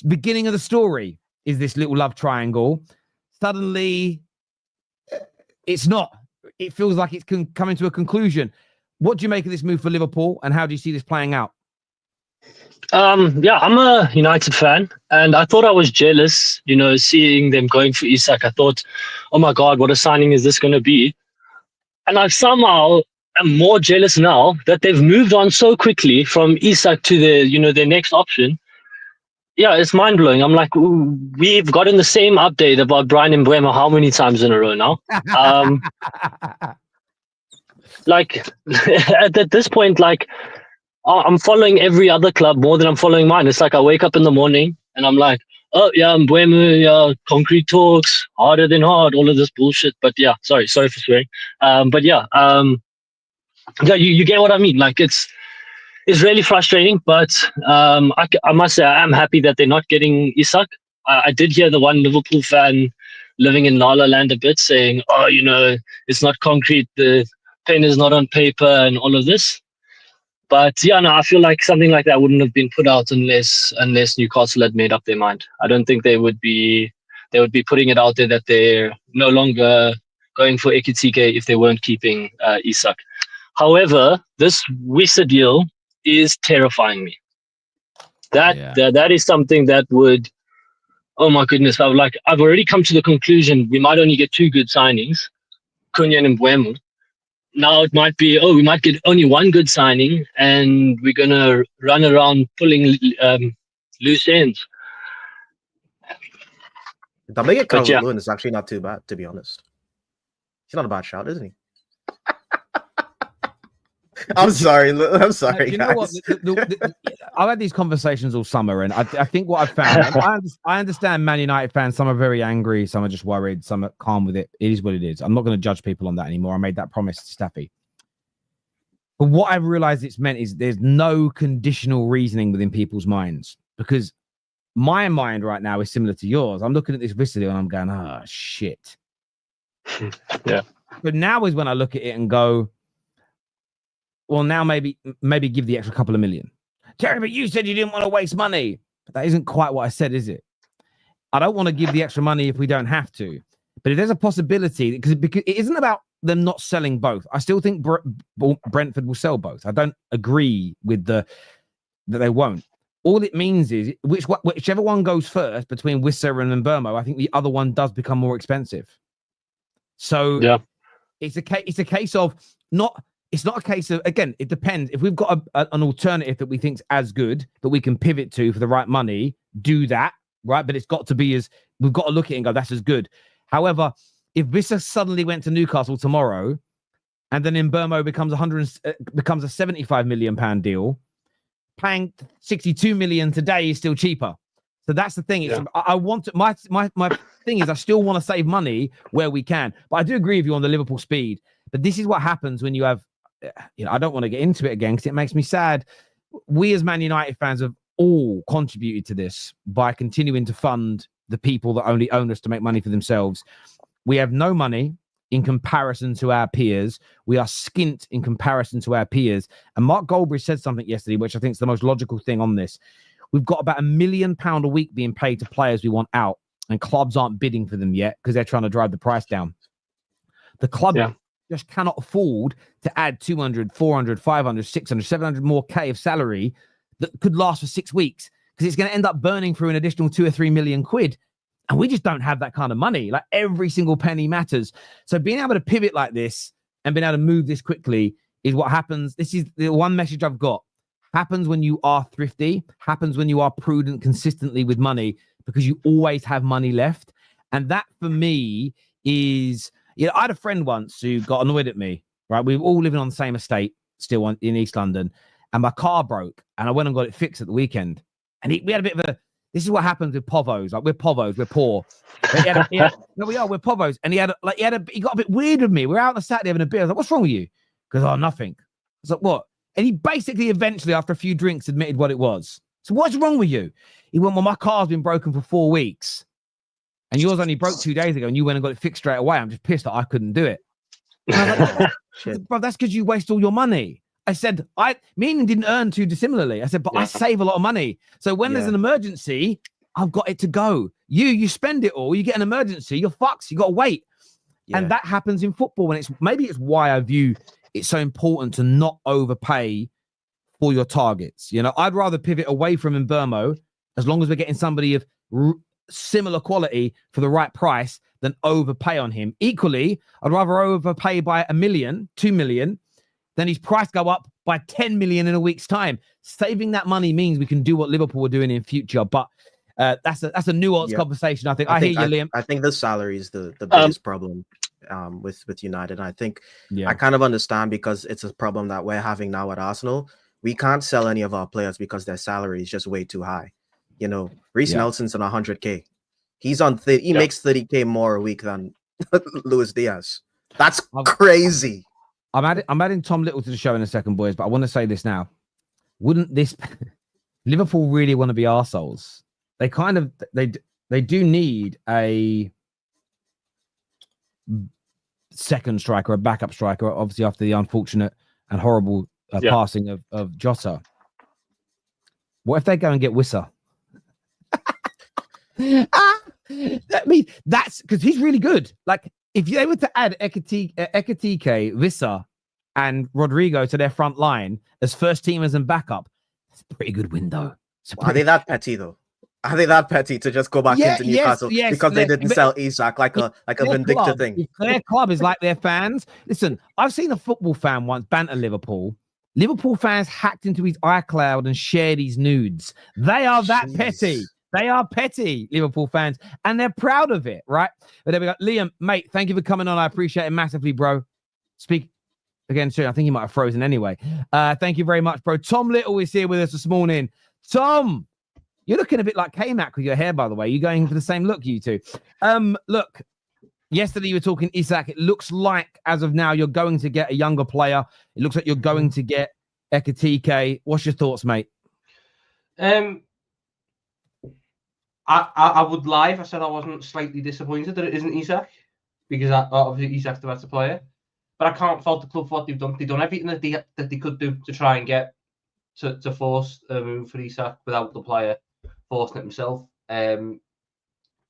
[SPEAKER 1] beginning of the story, is this little love triangle. Suddenly, it's not. It feels like it's coming to a conclusion. What do you make of this move for Liverpool, and how do you see this playing out?
[SPEAKER 5] Yeah, I'm a United fan, and I thought I was jealous, seeing them going for Isak. I thought, oh my God, what a signing is this going to be? And I somehow am more jealous now that they've moved on so quickly from Isak to their next option. Yeah, it's mind blowing. I'm like, ooh, we've gotten the same update about Brian Mbeumo how many times in a row now? Like at this point, like, I'm following every other club more than I'm following mine. It's like I wake up in the morning and I'm like, oh yeah, Mbeumo, yeah, concrete talks, harder than hard, all of this bullshit. But yeah, sorry for swearing. But yeah, you get what I mean. Like it's really frustrating, but I must say I am happy that they're not getting Isak. I did hear the one Liverpool fan living in Nala land a bit saying, oh, it's not concrete, the pen is not on paper and all of this. But yeah, no, I feel like something like that wouldn't have been put out unless Newcastle had made up their mind. I don't think they would be putting it out there that they're no longer going for Ekitike if they weren't keeping Isak. However, this Wissa deal is terrifying me. That is something that would, oh my goodness, I've already come to the conclusion we might only get two good signings, Cunha and Mbeumo. Now it might be, we might get only one good signing and we're going to run around pulling loose ends.
[SPEAKER 4] Dominic Calvert-Lewin is actually not too bad, to be honest. He's not a bad shot, isn't he? I'm sorry. I'm sorry,
[SPEAKER 1] you know
[SPEAKER 4] guys.
[SPEAKER 1] what? I've had these conversations all summer, and I think what I've found, I understand Man United fans. Some are very angry, some are just worried, some are calm with it. It is what it is. I'm not going to judge people on that anymore. I made that promise to Staffy. But what I've realized it's meant is there's no conditional reasoning within people's minds, because my mind right now is similar to yours. I'm looking at this Wissa deal and I'm going, oh, shit.
[SPEAKER 5] Yeah.
[SPEAKER 1] But now is when I look at it and go, well, now maybe give the extra couple of million. Terry, but you said you didn't want to waste money. But that isn't quite what I said, is it? I don't want to give the extra money if we don't have to. But if there's a possibility, because it isn't about them not selling both. I still think Brentford will sell both. I don't agree with that they won't. All it means is whichever one goes first between Wissa and Mbeumo, I think the other one does become more expensive. So yeah, it's a case of not. It's not a case of, again, it depends. If we've got an alternative that we think is as good that we can pivot to for the right money, do that, right? But it's got to be we've got to look at it and go, that's as good. However, if Wissa suddenly went to Newcastle tomorrow and then Mbeumo becomes a 75 million pound deal, paying 62 million today is still cheaper. So that's the thing. Yeah. I want to, my thing is I still want to save money where we can. But I do agree with you on the Liverpool speed. But this is what happens when you have, I don't want to get into it again because it makes me sad. We as Man United fans have all contributed to this by continuing to fund the people that only own us to make money for themselves. We have no money in comparison to our peers. We are skint in comparison to our peers. And Mark Goldbridge said something yesterday, which I think is the most logical thing on this. We've got about £1 million a week being paid to players we want out, and clubs aren't bidding for them yet because they're trying to drive the price down. The club just cannot afford to add 200, 400, 500, 600, 700 more K of salary that could last for 6 weeks, because it's going to end up burning through an additional 2 or 3 million quid. And we just don't have that kind of money. Like, every single penny matters. So being able to pivot like this and being able to move this quickly is what happens. This is the one message I've got. Happens when you are thrifty, happens when you are prudent consistently with money, because you always have money left. And that for me is, I had a friend once who got annoyed at me, right? We were all living on the same estate still in East London, and my car broke and I went and got it fixed at the weekend. And we had a bit of a, this is what happens with povos. Like, we're povos, we're poor. No, we are, we're povos. And he got a bit weird with me. We're out on a Saturday having a beer. I was like, what's wrong with you? Because, oh, nothing. I was like, what? And he basically eventually, after a few drinks, admitted what it was. So what's wrong with you? He went, well, my car's been broken for 4 weeks. and yours only broke 2 days ago, and you went and got it fixed straight away. I'm just pissed that I couldn't do it. And I was like,
[SPEAKER 4] Shit.
[SPEAKER 1] bro, that's because you waste all your money. I said, me and him didn't earn too dissimilarly. I said, but I save a lot of money. So when there's an emergency, I've got it to go. You spend it all, you get an emergency, you're fucked. You got to wait. Yeah. And that happens in football. And maybe it's why I view it's so important to not overpay for your targets. You know, I'd rather pivot away from Mbeumo as long as we're getting somebody of similar quality for the right price than overpay on him. Equally, I'd rather overpay by 1 million, 2 million, then his price go up by 10 million in a week's time. Saving that money means we can do what Liverpool are doing in future. But that's a nuanced conversation. I think I hear you, Liam.
[SPEAKER 4] I think the salary is the biggest problem with United. And I think I kind of understand, because it's a problem that we're having now at Arsenal. We can't sell any of our players because their salary is just way too high. You know, Reece Nelson's on 100K. He's on he makes 30K more a week than Luis Diaz. That's crazy.
[SPEAKER 1] I'm adding Tom Little to the show in a second, boys, but I want to say this now. Wouldn't this Liverpool really want to be arseholes? They kind of they do need a second striker, a backup striker, obviously after the unfortunate and horrible passing of Jota. What if they go and get Wissa? I mean, that's because he's really good. Like, if they were to add Ekitike, Wissa, and Rodrygo to their front line as first teamers and backup, it's a pretty good window.
[SPEAKER 4] Are they that petty though? Are they that petty to just go back into Newcastle because they didn't sell Isak like a vindictive thing?
[SPEAKER 1] If their club is like their fans. Listen, I've seen a football fan once banter Liverpool. Liverpool fans hacked into his iCloud and shared his nudes. They are that petty. They are petty, Liverpool fans, and they're proud of it, right? But there we go. Liam, mate, thank you for coming on. I appreciate it massively, bro. Speak again soon. I think he might have frozen anyway. Thank you very much, bro. Tom Little is here with us this morning. Tom, you're looking a bit like K-Mac with your hair, by the way. You're going for the same look, you two. Look, yesterday you were talking Isak. It looks like, as of now, you're going to get a younger player. It looks like you're going to get Ekitike. What's your thoughts, mate?
[SPEAKER 6] I would lie if I said I wasn't slightly disappointed that it isn't Isak, because obviously Isak's the better player. But I can't fault the club for what they've done. They've done everything that they could do to try and get to force a move for Isak without the player forcing it himself. Hasn't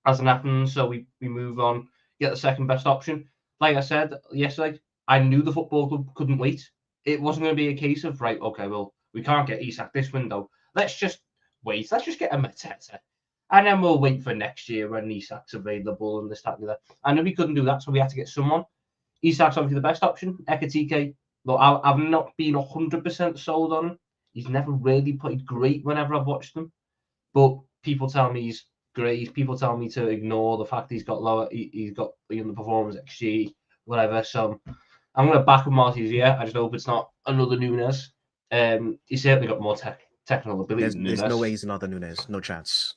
[SPEAKER 6] happened, so we move on, get the second best option. Like I said yesterday, I knew the football club couldn't wait. It wasn't going to be a case of, right, okay, well, we can't get Isak this window. Let's just wait. Let's just get a Mateta. And then we'll wait for next year when Isak's available and this, that, and the other. I knew we couldn't do that, so we had to get someone. Isak's obviously the best option. Ekitike, look, I've not been 100% sold on him. He's never really played great whenever I've watched him. But people tell me he's great. People tell me to ignore the fact he's got lower, he's got underperformance XG, whatever. So I'm going to back him while he's here. I just hope it's not another Nunes. He's certainly got more technical ability than Nunes.
[SPEAKER 4] There's no way he's another Nunes. No chance.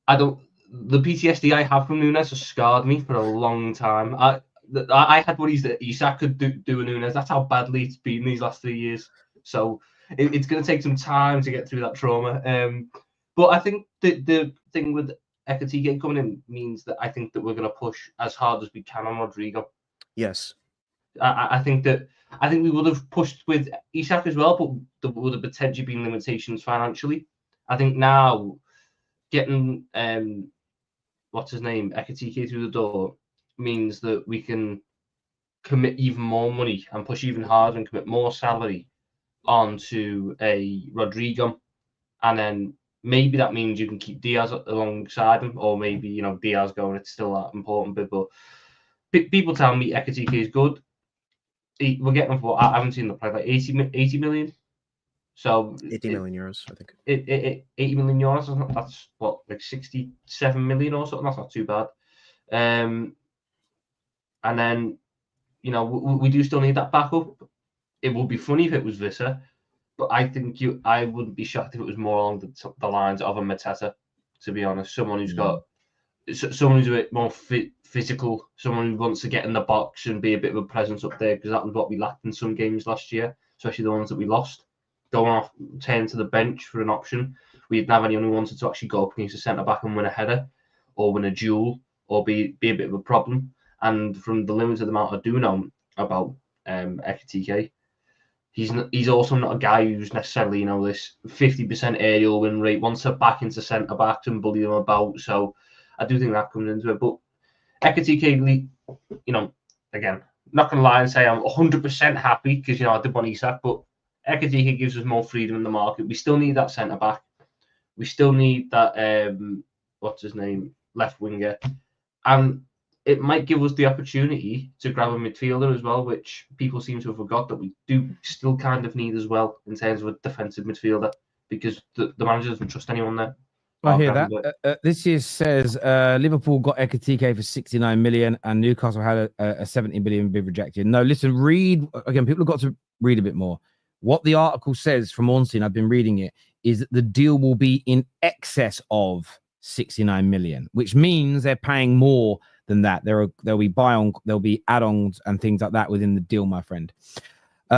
[SPEAKER 6] The PTSD I have from Nunes has scarred me for a long time. I had worries that Isak could do a Nunes. That's how badly it's been these last 3 years. So it's going to take some time to get through that trauma. But I think the thing with Ekitike coming in means that I think that we're going to push as hard as we can on Rodrygo.
[SPEAKER 4] Yes.
[SPEAKER 6] I think we would have pushed with Isak as well, but there would have potentially been limitations financially. I think now getting what's his name, Ekitike through the door means that we can commit even more money and push even harder and commit more salary onto a Rodrygo, and then maybe that means you can keep Diaz alongside him, or maybe Diaz going. It's still that important bit, but people tell me Ekitike is good. We're getting for I haven't seen the price, like 80 million. So
[SPEAKER 4] 80 million euros, I think.
[SPEAKER 6] 80 million euros. That's what, like 67 million or something. That's not too bad. And then we do still need that backup. It would be funny if it was Wissa, but I think I wouldn't be shocked if it was more along the lines of a Mateta. To be honest, someone who's someone who's a bit more physical, someone who wants to get in the box and be a bit of a presence up there, because that was what we lacked in some games last year, especially the ones that we lost. Going off, turn to the bench for an option. We didn't have anyone who wanted to actually go up against a centre back and win a header, or win a duel or be a bit of a problem. And from the limited amount I do know about Ekitike, he's also not a guy who's necessarily, this 50% aerial win rate, wants to back into centre backs and bully them about. So I do think that comes into it. But Ekitike, again, not going to lie and say I'm 100% happy because, I did want Isak, but Ekitike gives us more freedom in the market. We still need that centre back. We still need that, what's his name, left winger. And it might give us the opportunity to grab a midfielder as well, which people seem to have forgot that we do still kind of need as well in terms of a defensive midfielder, because the manager doesn't trust anyone there.
[SPEAKER 1] I hear that. This year says Liverpool got Ekitike for 69 million and Newcastle had a 70 million bid rejected. No, listen, read again. People have got to read a bit more. What the article says from Ornstein, I've been reading it, is that the deal will be in excess of 69 million, which means they're paying more than that. There'll be add-ons and things like that within the deal, my friend.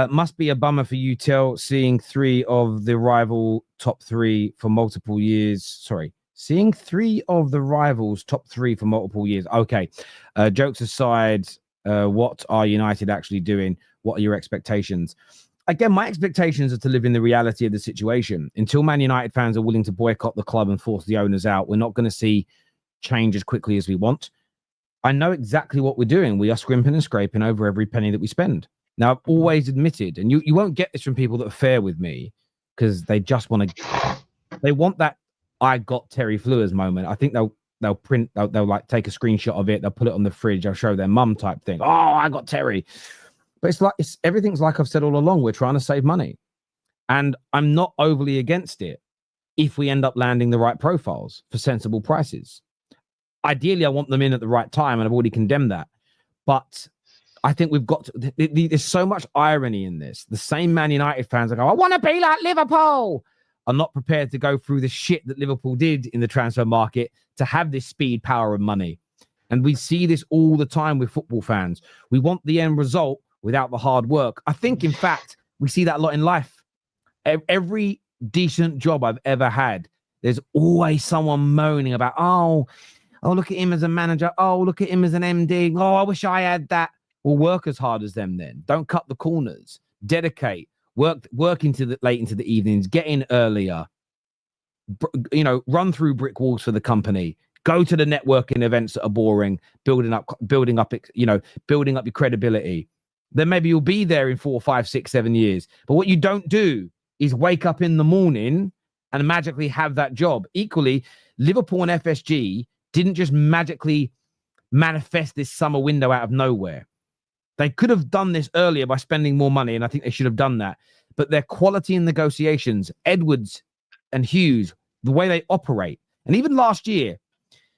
[SPEAKER 1] Must be a bummer for Utd seeing three of the rival top three for multiple years. Sorry, seeing three of the rivals top three for multiple years. Okay, jokes aside, what are United actually doing? What are your expectations? Again, my expectations are to live in the reality of the situation. Until Man United fans are willing to boycott the club and force the owners out, we're not going to see change as quickly as we want. I know exactly what we're doing. We are scrimping and scraping over every penny that we spend. Now, I've always admitted, and you won't get this from people that are fair with me, because they just want that I got Terry Fleurs moment. I think they'll like take a screenshot of it, they'll put it on the fridge, they'll show their mum type thing. Oh, I got Terry. But everything's like I've said all along, we're trying to save money. And I'm not overly against it if we end up landing the right profiles for sensible prices. Ideally, I want them in at the right time, and I've already condemned that. But I think we've got to, there's so much irony in this. The same Man United fans that go, I want to be like Liverpool, are not prepared to go through the shit that Liverpool did in the transfer market to have this speed, power, and money. And we see this all the time with football fans. We want the end result without the hard work. I think, in fact, we see that a lot in life. Every decent job I've ever had, there's always someone moaning about, oh, look at him as a manager. Oh, look at him as an MD. Oh, I wish I had that. Well, work as hard as them then. Don't cut the corners. Dedicate. Work into late into the evenings. Get in earlier. Run through brick walls for the company. Go to the networking events that are boring. Building up your credibility. Then maybe you'll be there in 4, 5, 6, 7 years. But what you don't do is wake up in the morning and magically have that job. Equally, Liverpool and FSG didn't just magically manifest this summer window out of nowhere. They could have done this earlier by spending more money, and I think they should have done that. But their quality in negotiations, Edwards and Hughes, the way they operate, and even last year,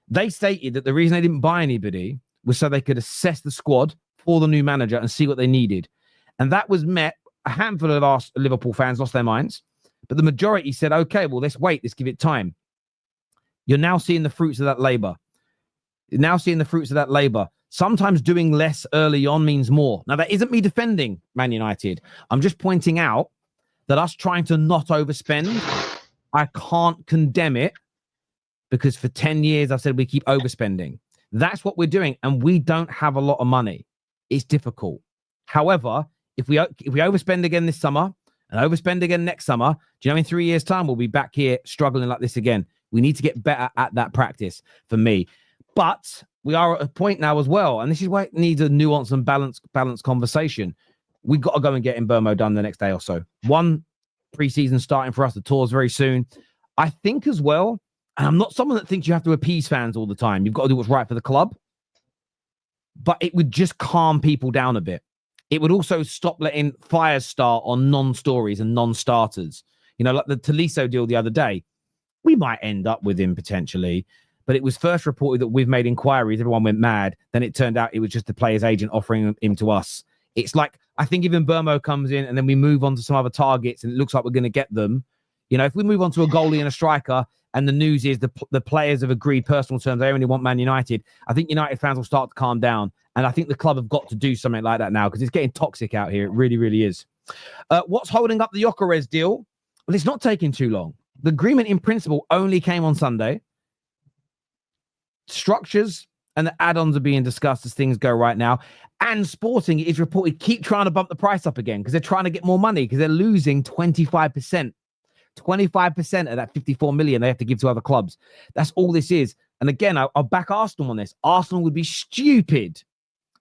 [SPEAKER 1] they stated that the reason they didn't buy anybody was so they could assess the squad for the new manager and see what they needed. And that was met. A handful of Liverpool fans lost their minds, but the majority said, okay, well, let's wait. Let's give it time. You're now seeing the fruits of that labor. Sometimes doing less early on means more. Now, that isn't me defending Man United. I'm just pointing out that us trying to not overspend, I can't condemn it, because for 10 years I've said we keep overspending. That's what we're doing, and we don't have a lot of money. It's difficult. However, if we overspend again this summer and overspend again next summer, do you know in 3 years' time we'll be back here struggling like this again? We need to get better at that practice for me. But we are at a point now as well, and this is why it needs a nuanced and balanced conversation. We've got to go and get Mbeumo done the next day or so. One, pre-season starting for us. The tour's very soon. I think as well, and I'm not someone that thinks you have to appease fans all the time. You've got to do what's right for the club. But it would just calm people down a bit. It would also stop letting fires start on non-stories and non-starters. Like the Tolisso deal the other day. We might end up with him potentially, but it was first reported that we've made inquiries. Everyone went mad. Then it turned out it was just the player's agent offering him to us. It's like, I think if Mbeumo comes in and then we move on to some other targets and it looks like we're going to get them, if we move on to a goalie and a striker and the news is the players have agreed personal terms, they only want Man United, I think United fans will start to calm down. And I think the club have got to do something like that now, because it's getting toxic out here. It really, really is. What's holding up the Gyökeres deal? Well, it's not taking too long. The agreement in principle only came on Sunday. structures and the add-ons are being discussed as things go right now. And Sporting is reported keep trying to bump the price up again because they're trying to get more money because they're losing 25%. 25% of that 54 million they have to give to other clubs. That's all this is. And again, I'll back Arsenal on this. Arsenal would be stupid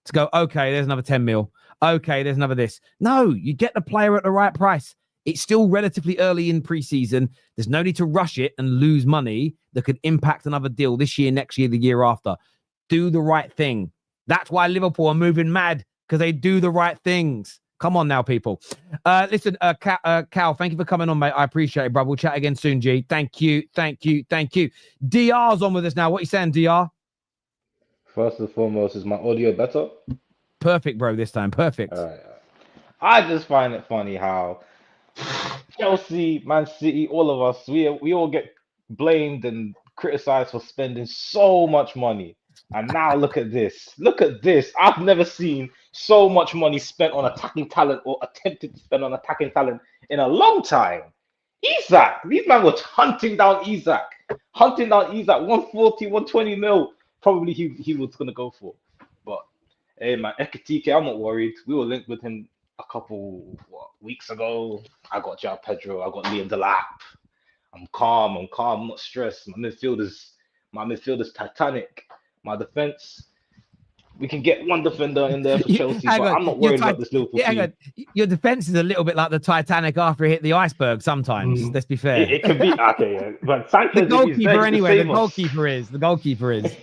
[SPEAKER 1] to go, okay, there's another 10 mil. Okay, there's another this. No, you get the player at the right price. It's still relatively early in pre-season. There's no need to rush it and lose money that could impact another deal this year, next year, the year after. Do the right thing. That's why Liverpool are moving mad, because they do the right things. Come on now, people. Listen, Cal, thank you for coming on, mate. I appreciate it, bro. We'll chat again soon, G. Thank you. DR's on with us now. What are you saying, DR?
[SPEAKER 7] First and foremost, is my audio better?
[SPEAKER 1] Perfect, bro, this time. Perfect.
[SPEAKER 7] All right. I just find it funny how Chelsea, Man City, all of us, we all get blamed and criticized for spending so much money. And now look at this. Look at this. I've never seen so much money spent on attacking talent or attempted to spend on attacking talent in a long time. Isak. These men were hunting down Isak. 140, 120 mil. Probably he was going to go for. But, hey, man, Ekitike, I'm not worried. We were linked with him a couple weeks ago. I got João Pedro. I got Liam Delap. I'm calm. I'm not stressed. My midfield is titanic. My defense, we can get one defender in there for Chelsea, but I'm not worried about this Liverpool team.
[SPEAKER 1] Your defense is a little bit like the Titanic after it hit the iceberg sometimes. Let's be fair.
[SPEAKER 7] It can be, okay, yeah. But Sanchez,
[SPEAKER 1] the goalkeeper anyway, the goalkeeper is.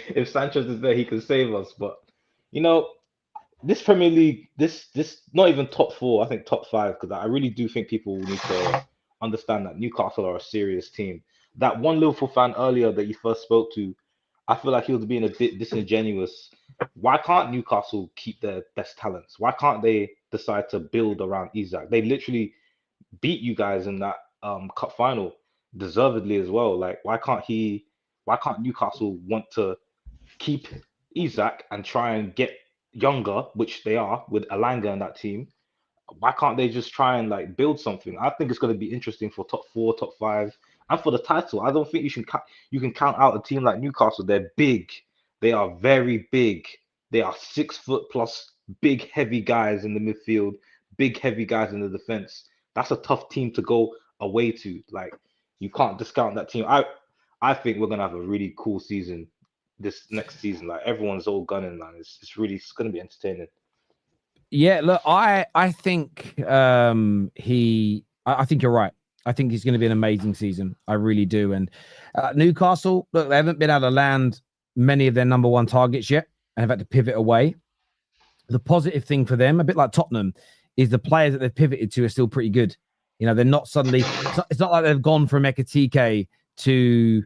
[SPEAKER 7] If Sanchez is there, he can save us. But, you know, this Premier League, this not even top 4, I think top 5, because I really do think people need to understand that Newcastle are a serious team. That one Liverpool fan earlier that you first spoke to, I feel like he was being a bit disingenuous. Why can't Newcastle keep their best talents? Why can't they decide to build around Isak? They literally beat you guys in that cup final, deservedly as well. Like, why can't Newcastle want to keep Isak and try and get younger, which they are with Alanga in that team? Why can't they just try and like build something? I think it's going to be interesting for top 4, top 5. And for the title, I don't think you can count out a team like Newcastle. They're big. They are very big. They are 6 foot plus, big, heavy guys in the midfield, big, heavy guys in the defense. That's a tough team to go away to. Like, you can't discount that team. I think we're gonna have a really cool season this next season. Like, everyone's all gunning, man. It's gonna be entertaining.
[SPEAKER 1] Yeah, look, I think I think you're right. I think it's going to be an amazing season. I really do. And Newcastle, look, they haven't been able to land many of their number 1 targets yet and have had to pivot away. The positive thing for them, a bit like Tottenham, is the players that they've pivoted to are still pretty good. You know, they're not suddenly, it's not like they've gone from Ekitike to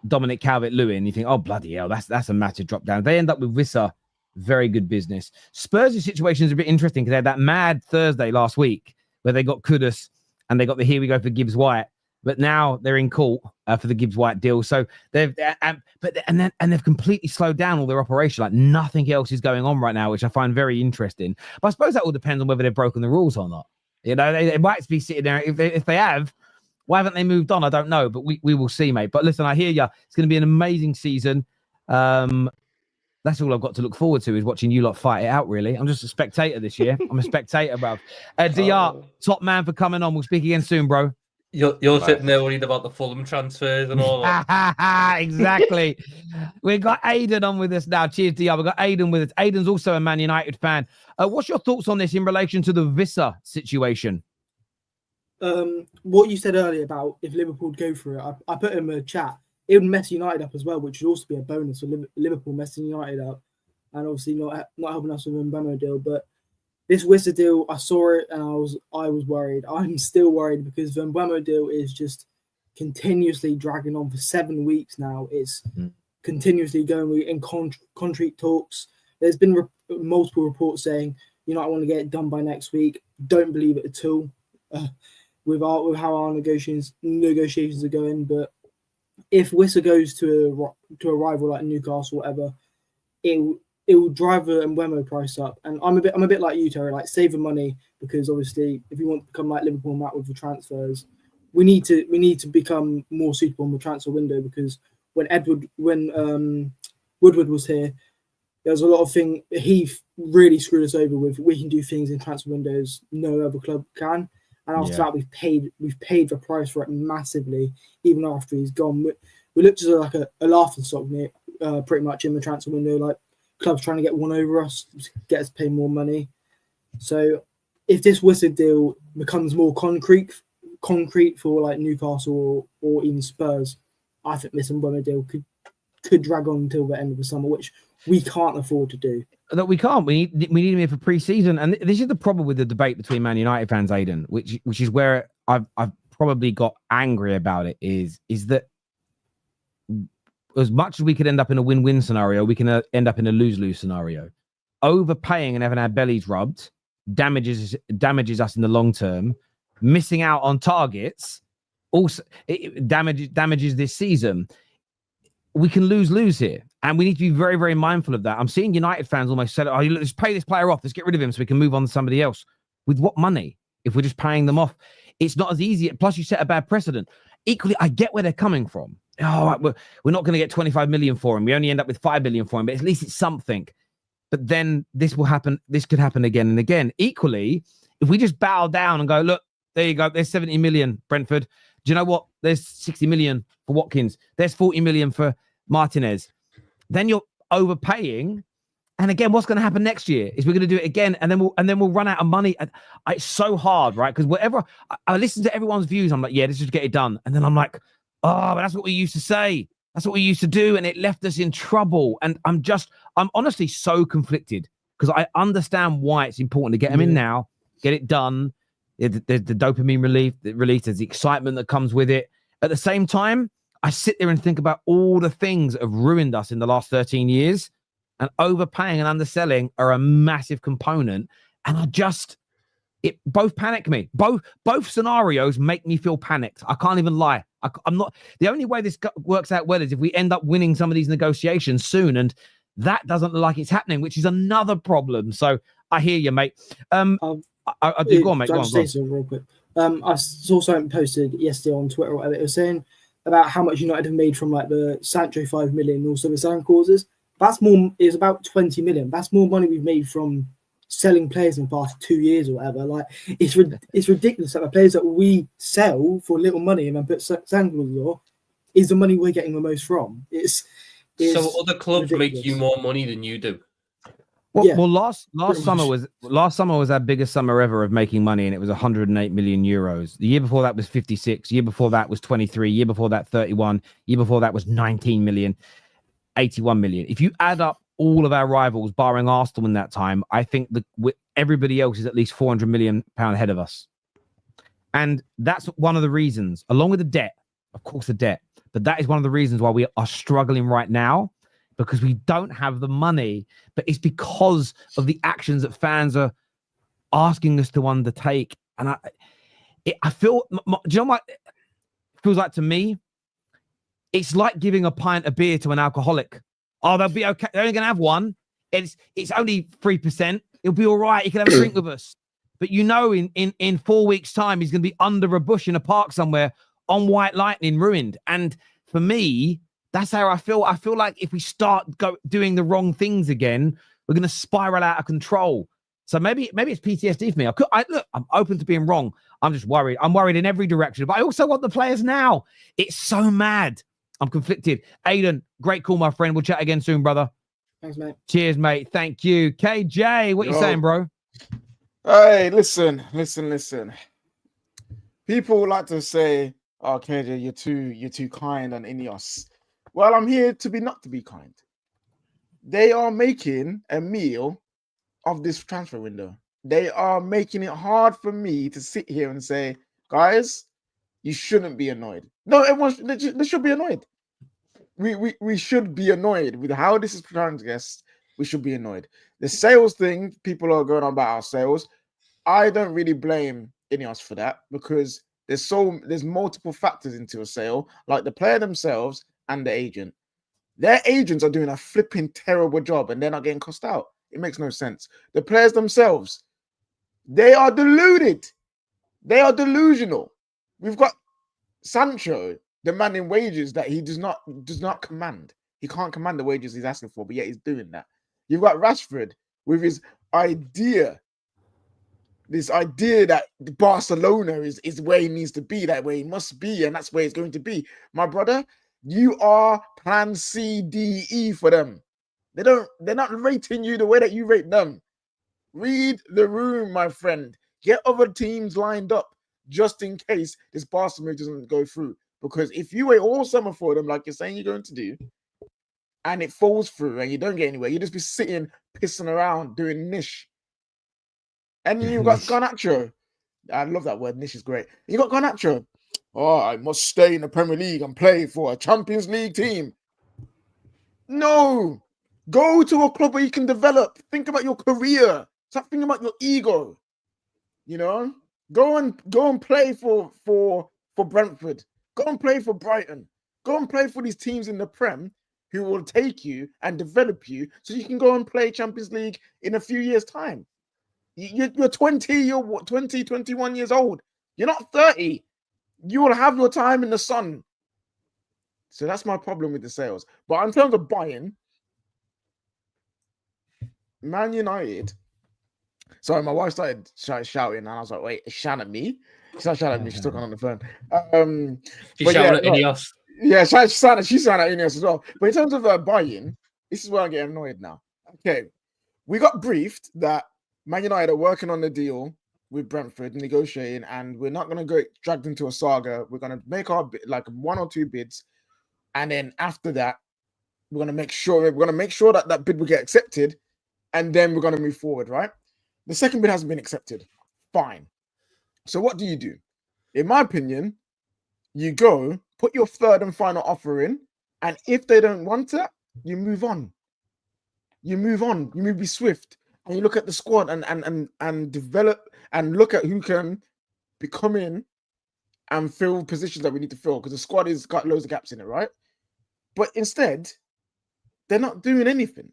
[SPEAKER 1] Dominic Calvert-Lewin. You think, oh, bloody hell, that's a massive drop down. They end up with Wissa, very good business. Spurs' situation is a bit interesting because they had that mad Thursday last week where they got Kudus and they got the here we go for Gibbs White, but now they're in court for the Gibbs White deal. So they've completely slowed down all their operation. Like, nothing else is going on right now, which I find very interesting. But I suppose that all depends on whether they've broken the rules or not. You know, they might be sitting there. If they have, why haven't they moved on? I don't know, but we will see, mate. But listen, I hear you. It's going to be an amazing season. That's all I've got to look forward to is watching you lot fight it out, really. I'm just a spectator this year. I'm a spectator, bro. DR, top man for coming on. We'll speak again soon, bro.
[SPEAKER 8] You're sitting there worried about the Fulham transfers and all that.
[SPEAKER 1] Exactly. We've got Aiden on with us now. Cheers, DR. We've got Aiden with us. Aiden's also a Man United fan. What's your thoughts on this in relation to the Wissa situation?
[SPEAKER 9] What you said earlier about if Liverpool go for it, I put in a chat. It would mess United up as well, which would also be a bonus for Liverpool messing United up, and obviously not helping us with the Mbemo deal. But this Wissa deal, I saw it and I was worried. I'm still worried because the Mbemo deal is just continuously dragging on for 7 weeks now. It's continuously going in contract talks. There's been multiple reports saying, I want to get it done by next week. Don't believe it at all with how our negotiations are going, but if Wissa goes to a rival like Newcastle, or whatever, it will drive the Mbemo price up. And I'm a bit like you, Terry, like save the money, because obviously if you want to become like Liverpool Matt with the transfers, we need to become more suitable in the transfer window, because when Woodward was here, there was a lot of things he really screwed us over with. We can do things in transfer windows no other club can, and after that we've paid the price for it massively. Even after he's gone, we looked at like a laughing stock pretty much in the transfer window, like clubs trying to get one over us, get us to pay more money. So if this Wissa deal becomes more concrete for like Newcastle or even Spurs, I think this Mbeumo deal could drag on until the end of the summer, which we can't afford to do.
[SPEAKER 1] That we can't. We need him here for pre-season, and this is the problem with the debate between Man United fans, Aiden, which is where I've probably got angry about it. Is that as much as we could end up in a win-win scenario, we can end up in a lose-lose scenario. Overpaying and having our bellies rubbed damages us in the long term. Missing out on targets also it damages this season. We can lose here, and we need to be very, very mindful of that. I'm seeing United fans almost say, "Oh, let's pay this player off. Let's get rid of him so we can move on to somebody else." With what money? If we're just paying them off, it's not as easy. Plus, you set a bad precedent. Equally, I get where they're coming from. Oh, we're not going to get 25 million for him. We only end up with 5 million for him, but at least it's something. But then this will happen. This could happen again and again. Equally, if we just bow down and go, look, there you go. There's 70 million, Brentford. Do you know what? There's 60 million for Watkins. There's 40 million for Martinez. Then you're overpaying. And again, what's going to happen next year is we're going to do it again, and then we'll run out of money. It's so hard, right? Because whatever I listen to everyone's views, I'm like, yeah, let's just get it done. And then I'm like, oh, but that's what we used to say. That's what we used to do, and it left us in trouble. And I'm honestly so conflicted because I understand why it's important to get them in now, get it done. There's the dopamine release, there's the excitement that comes with it. At the same time, I sit there and think about all the things that have ruined us in the last 13 years, and overpaying and underselling are a massive component. And it both panic me. Both scenarios make me feel panicked. I can't even lie. I'm not. The only way this works out well is if we end up winning some of these negotiations soon, and that doesn't look like it's happening, which is another problem. So I hear you, mate. I do. Go on, mate. Go on.
[SPEAKER 9] Say something real quick. I saw something posted yesterday on Twitter or whatever. It was saying about how much United have made from like the Sancho 5 million and also the selling clauses. That's more. It's about 20 million. That's more money we've made from selling players in the past 2 years or whatever. Like it's ridiculous that the players that we sell for little money and then put selling clauses on is the money we're getting the most from. It's
[SPEAKER 8] so other clubs
[SPEAKER 9] ridiculous.
[SPEAKER 8] make you more money than you do.
[SPEAKER 1] Well, last summer was our biggest summer ever of making money, and it was 108 million euros. The year before that was 56. Year before that was 23. Year before that 31. Year before that was 19 million. 81 million. If you add up all of our rivals, barring Arsenal in that time, I think everybody else is at least 400 million pound ahead of us. And that's one of the reasons, along with the debt, of course, the debt, but that is one of the reasons why we are struggling right now, because we don't have the money, but it's because of the actions that fans are asking us to undertake. And I feel, do you know what it feels like to me? It's like giving a pint of beer to an alcoholic. Oh, they'll be okay. They're only going to have one. It's only 3%. It'll be all right. He can have a drink with us. But in 4 weeks' time, he's going to be under a bush in a park somewhere on white lightning, ruined. And for me, that's how I feel. I feel like if we start doing the wrong things again, we're going to spiral out of control. So maybe it's PTSD for me. Look, I'm open to being wrong. I'm just worried. I'm worried in every direction. But I also want the players now. It's so mad. I'm conflicted. Aiden, great call, my friend. We'll chat again soon, brother.
[SPEAKER 9] Thanks, mate.
[SPEAKER 1] Cheers, mate. Thank you. KJ, what you saying, bro?
[SPEAKER 10] Hey, listen. People like to say, "Oh, KJ, you're too kind on INEOS." Well, I'm here not to be kind. They are making a meal of this transfer window. They are making it hard for me to sit here and say, guys, you shouldn't be annoyed. No, they should be annoyed. We should be annoyed with how this is progressed. We should be annoyed. The sales thing, people are going on about our sales. I don't really blame INEOS for that, because there's multiple factors into a sale, like the player themselves and the agent. Their agents are doing a flipping terrible job, and they're not getting cost out. It makes no sense. The players themselves, they are deluded. They are delusional. We've got Sancho demanding wages that he does not command. He can't command the wages he's asking for, but yet he's doing that. You've got Rashford with his idea, this idea that Barcelona is where he needs to be, that way he must be, and that's where he's going to be. My brother, you are plan C, D, E for them. They're not rating you the way that you rate them. Read the room, my friend. Get other teams lined up just in case this Barcelona doesn't go through. Because if you wait all summer for them, like you're saying you're going to do, and it falls through and you don't get anywhere, you just be sitting, pissing around, doing niche. And then you've got Garnacho. I love that word. Niche is great. You got Garnacho. Oh, I must stay in the Premier League and play for a Champions League team. No. Go to a club where you can develop. Think about your career. Stop thinking about your ego. You know? Go and play for Brentford. Go and play for Brighton. Go and play for these teams in the Prem who will take you and develop you so you can go and play Champions League in a few years' time. You're 20, you're what, 20, 21 years old. You're not 30. You will have your time in the sun. So that's my problem with the sales. But in terms of buying, Man United. Sorry, my wife started shouting, and I was like, "Wait, shouting at me?" She started shouting at me. She took on the phone.
[SPEAKER 8] She's shouting at INEOS.
[SPEAKER 10] Yeah, she's shouting at INEOS as well. But in terms of buying, this is where I get annoyed now. Okay, we got briefed that Man United are working on the deal with Brentford, negotiating, and we're not going to go dragged into a saga. We're going to make our like 1 or 2 bids, and then after that, we're going to make sure that that bid will get accepted, and then we're going to move forward, right? The second bid hasn't been accepted. Fine. So what do? In my opinion, you go put your third and final offer in, and if they don't want it, you move on. You be swift, and you look at the squad and develop and look at who can come in and fill positions that we need to fill, because the squad has got loads of gaps in it, right? But instead, they're not doing anything.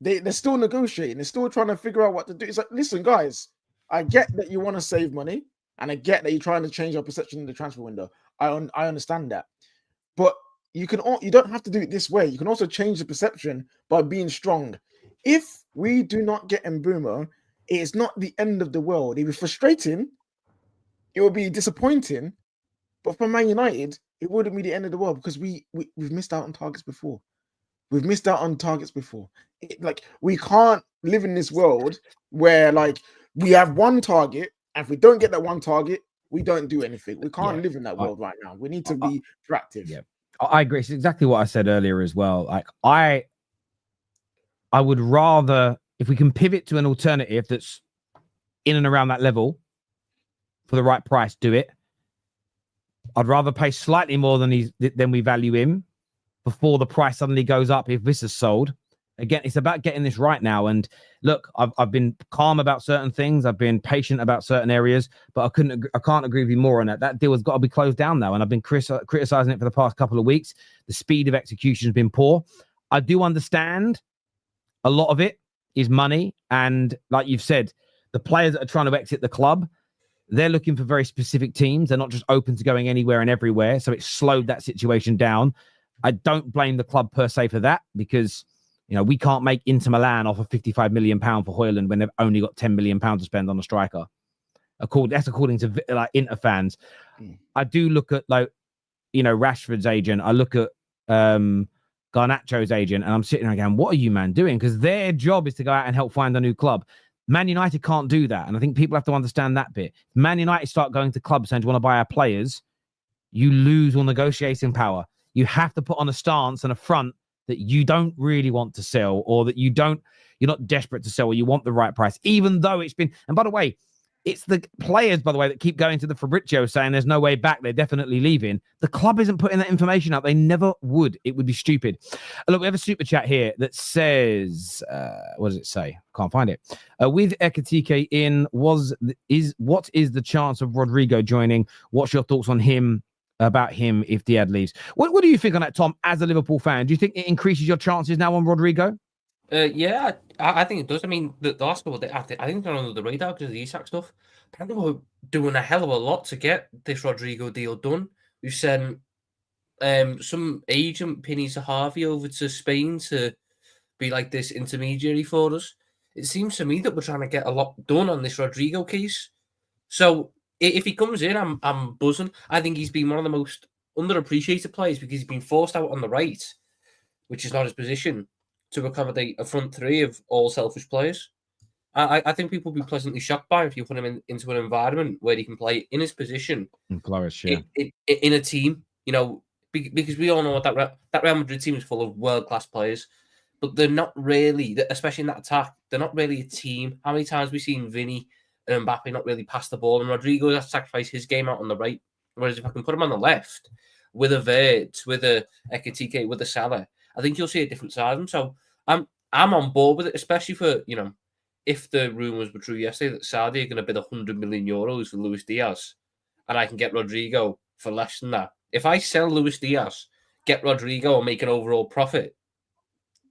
[SPEAKER 10] They're still negotiating. They're still trying to figure out what to do. It's like, listen, guys, I get that you want to save money, and I get that you're trying to change your perception in the transfer window. I understand that, but you don't have to do it this way. You can also change the perception by being strong. If we do not get Mbeumo, it is not the end of the world. It will be frustrating. It will be disappointing, but for Man United, it wouldn't be the end of the world, because we've missed out on targets before. We've missed out on targets before. We can't live in this world where we have one target, and if we don't get that one target, we don't do anything. We can't live in that world right now. We need to be proactive.
[SPEAKER 1] Yeah, I agree. It's exactly what I said earlier as well. Like I would rather, if we can pivot to an alternative that's in and around that level for the right price, do it. I'd rather pay slightly more than we value him before the price suddenly goes up if this is sold. Again, it's about getting this right now. And look, I've been calm about certain things. I've been patient about certain areas, but I can't agree with you more on that. That deal has got to be closed down now. And I've been criticizing it for the past couple of weeks. The speed of execution has been poor. I do understand a lot of it is money. And like you've said, the players that are trying to exit the club, they're looking for very specific teams. They're not just open to going anywhere and everywhere. So it slowed that situation down. I don't blame the club per se for that, because we can't make Inter Milan offer £55 million for Højlund when they've only got £10 million to spend on a striker. That's according to Inter fans. I do look at Rashford's agent. I look at Garnacho's agent, and I'm sitting there going, what are you, man, doing? Because their job is to go out and help find a new club. Man United can't do that. And I think people have to understand that bit. Man United start going to clubs saying, do you want to buy our players? You lose all negotiating power. You have to put on a stance and a front that you don't really want to sell, or that you're not desperate to sell, or you want the right price, even though it's been, and by the way, it's the players, by the way, that keep going to the Fabrizio saying there's no way back. They're definitely leaving. The club isn't putting that information out. They never would. It would be stupid. Look, we have a super chat here that says, what does it say? Can't find it. With Ekitike in, what is the chance of Rodrygo joining? What's your thoughts on him? About him if Diaz leaves. What do you think on that, Tom, as a Liverpool fan? Do you think it increases your chances now on Rodrygo?
[SPEAKER 6] Yeah, I think it does. I mean, the last couple of days, I think they're under the radar because of the Isak stuff. Apparently, we're doing a hell of a lot to get this Rodrygo deal done. We've sent
[SPEAKER 8] some agent pinning Harvey over to Spain to be like this intermediary for us. It seems to me that we're trying to get a lot done on this Rodrygo case. So if he comes in, I'm buzzing. I think he's been one of the most underappreciated players because he's been forced out on the right, which is not his position, to accommodate a front three of all selfish players. I think people will be pleasantly shocked by him if you put him into an environment where he can play in his position
[SPEAKER 1] And flourish, yeah.
[SPEAKER 8] in a team, because we all know what that Real Madrid team is full of world-class players, but they're not really, especially in that attack, they're not really a team. How many times have we seen Vinny and Mbappe not really pass the ball, and Rodrygo has to sacrifice his game out on the right, whereas if I can put him on the left with a Wirtz, with a Ekitike, with a Salah, I think you'll see a different side of him. So I'm on board with it, especially for, if the rumours were true yesterday that Saudi are going to bid €100 million for Luis Diaz, and I can get Rodrygo for less than that. If I sell Luis Diaz, get Rodrygo and make an overall profit,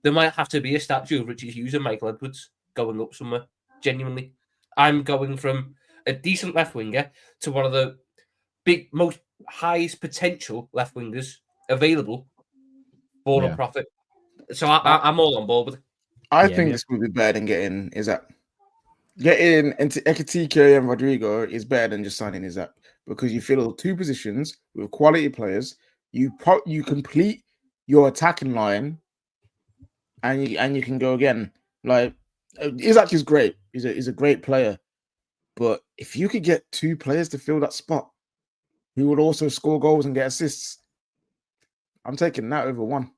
[SPEAKER 8] there might have to be a statue of Richie Hughes and Michael Edwards going up somewhere. Genuinely. I'm going from a decent left winger to one of the most highest potential left wingers available for a profit. So I'm all on board with it.
[SPEAKER 10] I think this would be better than getting Isak. Getting into Ekitike and Rodrygo is better than just signing Isak, because you fill two positions with quality players. You complete your attacking line, and you can go again. Like, Isak is great. He's a great player, but if you could get two players to fill that spot, who would also score goals and get assists, I'm taking that over one.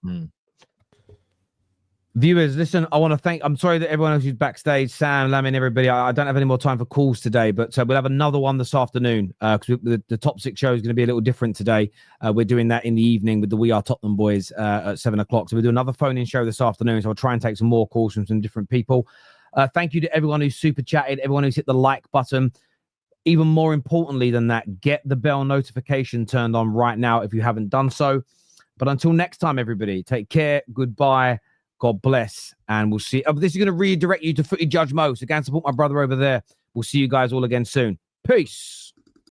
[SPEAKER 1] Viewers, listen, I'm sorry that everyone else who's backstage, Sam, Lamin, everybody, I don't have any more time for calls today, but we'll have another one this afternoon, because the top 6 show is going to be a little different today. We're doing that in the evening with the We Are Tottenham boys at 7 o'clock. So we'll do another phone-in show this afternoon, so I'll try and take some more calls from some different people. Thank you to everyone who's super chatted, everyone who's hit the like button. Even more importantly than that, get the bell notification turned on right now if you haven't done so. But until next time, everybody, take care, goodbye, God bless, and we'll see. This is going to redirect you to Footy Judge Mo, so go and support my brother over there. We'll see you guys all again soon. Peace.